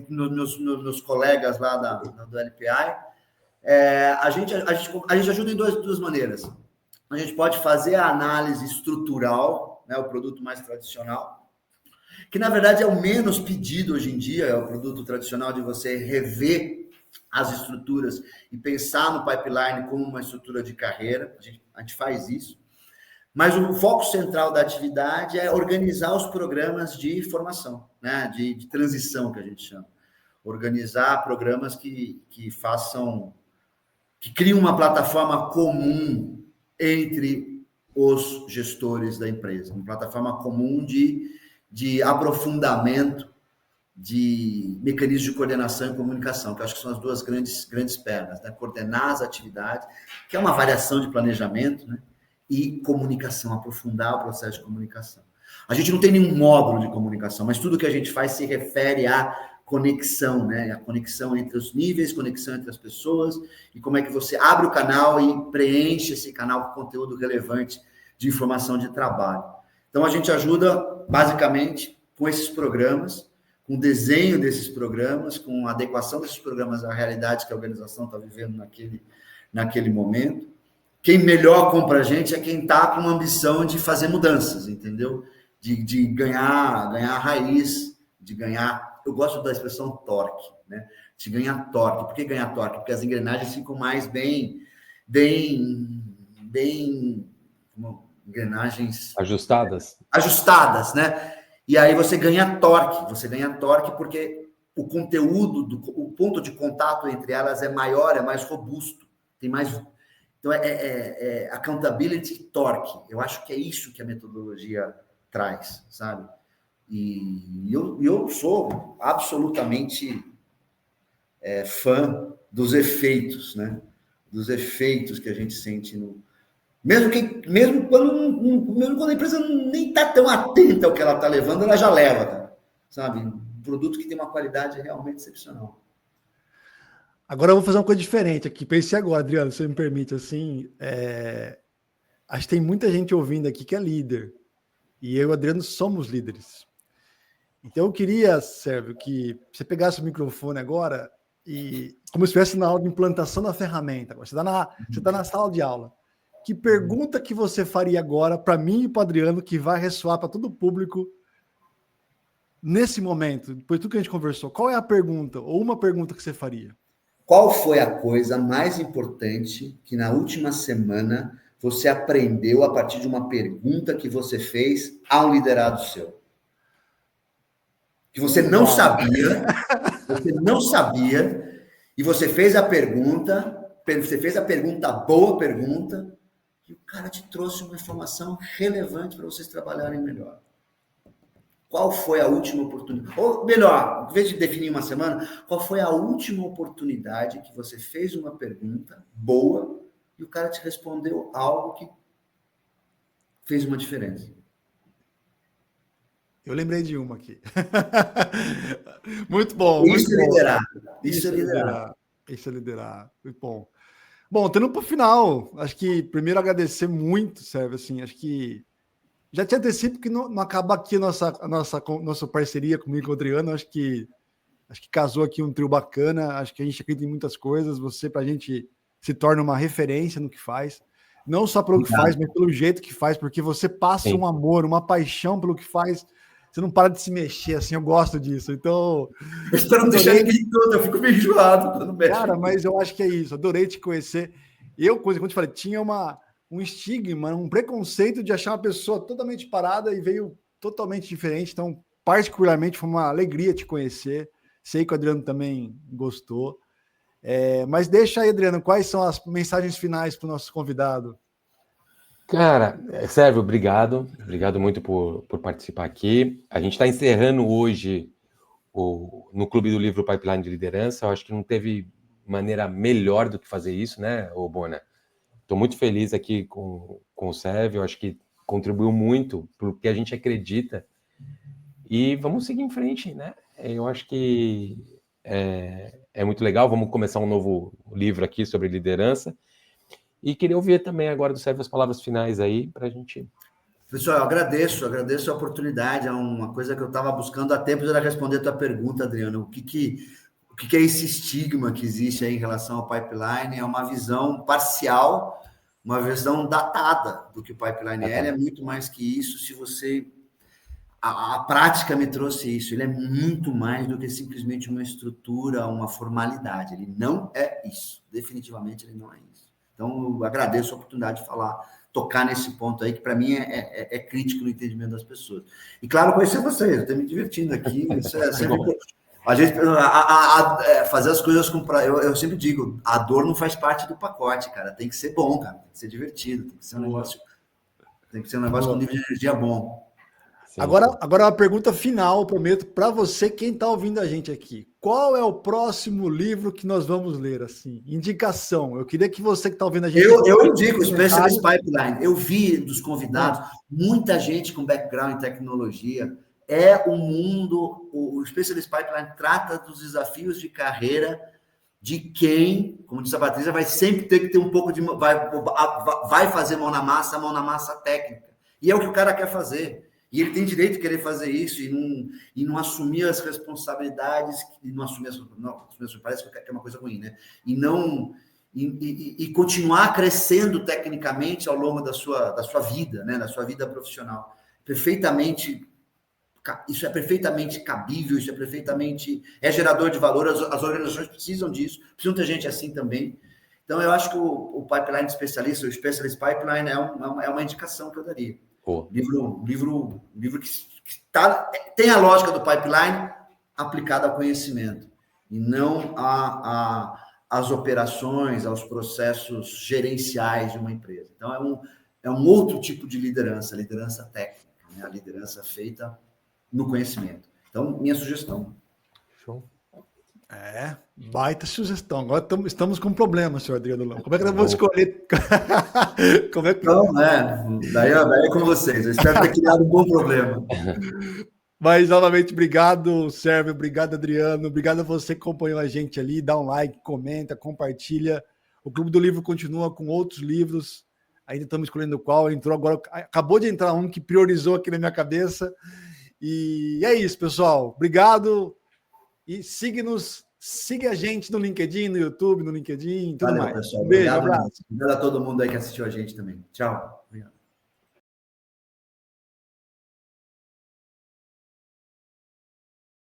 meus colegas lá do LPI. A gente ajuda em duas maneiras. A gente pode fazer a análise estrutural, né, o produto mais tradicional, que na verdade é o menos pedido hoje em dia, é o produto tradicional de você rever as estruturas e pensar no pipeline como uma estrutura de carreira. A gente faz isso. Mas o foco central da atividade é organizar os programas de formação, né, de transição, que a gente chama. Organizar programas que criam uma plataforma comum entre os gestores da empresa, uma plataforma comum de aprofundamento de mecanismos de coordenação e comunicação, que eu acho que são as duas grandes pernas, né? Coordenar as atividades, que é uma variação de planejamento, né? E comunicação, aprofundar o processo de comunicação. A gente não tem nenhum módulo de comunicação, mas tudo que a gente faz se refere à conexão, né? A conexão entre os níveis, conexão entre as pessoas, e como é que você abre o canal e preenche esse canal com conteúdo relevante de informação de trabalho. Então, a gente ajuda, basicamente, com esses programas, com o desenho desses programas, com a adequação desses programas à realidade que a organização está vivendo naquele momento. Quem melhor compra a gente é quem está com uma ambição de fazer mudanças, entendeu? De ganhar raiz, de ganhar... Eu gosto da expressão torque, né? De ganhar torque. Por que ganhar torque? Porque as engrenagens ficam mais bem engrenagens... Ajustadas, né? E aí você ganha torque porque o conteúdo, o ponto de contato entre elas é maior, é mais robusto, tem mais... Então, accountability torque. Eu acho que é isso que a metodologia traz, sabe? E eu sou absolutamente fã dos efeitos, né? Dos efeitos que a gente sente no... Mesmo quando a empresa nem está tão atenta ao que ela está levando, ela já leva, cara, sabe? Um produto que tem uma qualidade realmente excepcional. Agora eu vou fazer uma coisa diferente aqui. Pensei agora, Adriano, se você me permite, assim, acho que tem muita gente ouvindo aqui que é líder. E eu e o Adriano somos líderes. Então eu queria, Sérvio, que você pegasse o microfone agora e, como se estivesse na aula de implantação da ferramenta. Você está na sala de aula. Que pergunta que você faria agora para mim e para o Adriano, que vai ressoar para todo o público nesse momento, depois de tudo que a gente conversou? Qual é a pergunta, ou uma pergunta que você faria? Qual foi a coisa mais importante que na última semana você aprendeu a partir de uma pergunta que você fez a um liderado seu? Que você não sabia, e você fez a pergunta, boa pergunta, e o cara te trouxe uma informação relevante para vocês trabalharem melhor. Qual foi a última oportunidade? Ou melhor, em vez de definir uma semana, qual foi a última oportunidade que você fez uma pergunta boa e o cara te respondeu algo que fez uma diferença? Eu lembrei de uma aqui. Muito bom. Isso muito é liderar. Bom. Isso é liderar. Isso é liderar. Muito bom. Bom, tendo para o final, acho que primeiro agradecer muito, Sérvio, assim, acho que já te antecipo que não acaba aqui a nossa parceria comigo e com o Adriano. Acho que casou aqui um trio bacana. Acho que a gente acredita em muitas coisas. Você, para a gente, se torna uma referência no que faz. Não só pelo que faz, mas pelo jeito que faz, porque você passa um amor, uma paixão pelo que faz. Você não para de se mexer, assim, eu gosto disso. Então... Eu espero não deixar ninguém todo, eu fico meio enjoado quando mexe. Cara, mas eu acho que é isso. Adorei te conhecer. Eu, como eu te falei, tinha um estigma, um preconceito de achar uma pessoa totalmente parada e veio totalmente diferente. Então, particularmente, foi uma alegria te conhecer. Sei que o Adriano também gostou. Mas deixa aí, Adriano, quais são as mensagens finais para o nosso convidado? Cara, Sérvio, obrigado. Obrigado muito por participar aqui. A gente está encerrando hoje no Clube do Livro Pipeline de Liderança. Eu acho que não teve maneira melhor do que fazer isso, né, Bona? Estou muito feliz aqui com o Sérvio, acho que contribuiu muito para o que a gente acredita. E vamos seguir em frente, né? Eu acho que é muito legal. Vamos começar um novo livro aqui sobre liderança. E queria ouvir também agora do Sérvio as palavras finais aí para a gente... Pessoal, eu agradeço a oportunidade. É uma coisa que eu estava buscando há tempos, era responder a tua pergunta, Adriano. O que é esse estigma que existe aí em relação ao pipeline? É uma visão parcial, uma visão datada do que o pipeline é. Ele é muito mais que isso. Se você... A prática me trouxe isso. Ele é muito mais do que simplesmente uma estrutura, uma formalidade. Ele não é isso. Definitivamente ele não é isso. Então, eu agradeço a oportunidade de tocar nesse ponto aí, que para mim é crítico no entendimento das pessoas. E, claro, conhecer vocês. Eu estou me divertindo aqui. Isso é sempre... A gente fazer as coisas com... Eu sempre digo, a dor não faz parte do pacote, cara. Tem que ser bom, cara. Tem que ser divertido. Tem que ser um negócio... Tem que ser um negócio com nível de energia bom. Sim. Agora a pergunta final, prometo, para você, quem está ouvindo a gente aqui. Qual é o próximo livro que nós vamos ler? Assim, indicação. Eu queria que você que está ouvindo a gente... Eu indico o Specialist Pipeline. Eu vi dos convidados, muita gente com background em tecnologia. É um mundo... O Specialist Pipeline trata dos desafios de carreira de quem, como disse a Patrícia, vai sempre ter que ter um pouco de... Vai fazer mão na massa técnica. E é o que o cara quer fazer. E ele tem direito de querer fazer isso e não assumir as responsabilidades, e não assumir parece que é uma coisa ruim, né? E continuar crescendo tecnicamente ao longo da sua vida, né? Da sua vida profissional. Isso é perfeitamente cabível, isso é gerador de valor, as organizações precisam disso, precisam ter gente assim também. Então, eu acho que o Pipeline Especialista, o Specialist Pipeline, é uma indicação que eu daria. Livro que tem a lógica do pipeline aplicada ao conhecimento e não às operações, aos processos gerenciais de uma empresa. Então, é um outro tipo de liderança, a liderança técnica, né? A liderança feita no conhecimento. Então, minha sugestão. Show. Baita sugestão. Agora estamos com um problema, senhor Adriano. Como é que eu vou escolher? Como é que... Então, daí é com vocês. Eu espero ter criado um bom problema. Mas, novamente, obrigado, Sérvio. Obrigado, Adriano. Obrigado a você que acompanhou a gente ali. Dá um like, comenta, compartilha. O Clube do Livro continua com outros livros. Ainda estamos escolhendo qual. Entrou agora. Acabou de entrar um que priorizou aqui na minha cabeça. E é isso, pessoal. Obrigado. E siga a gente no LinkedIn, no YouTube, no LinkedIn, tudo mais. Pessoal. Um beijo, Obrigado, abraço. Obrigado a todo mundo aí que assistiu a gente também. Tchau. Obrigado.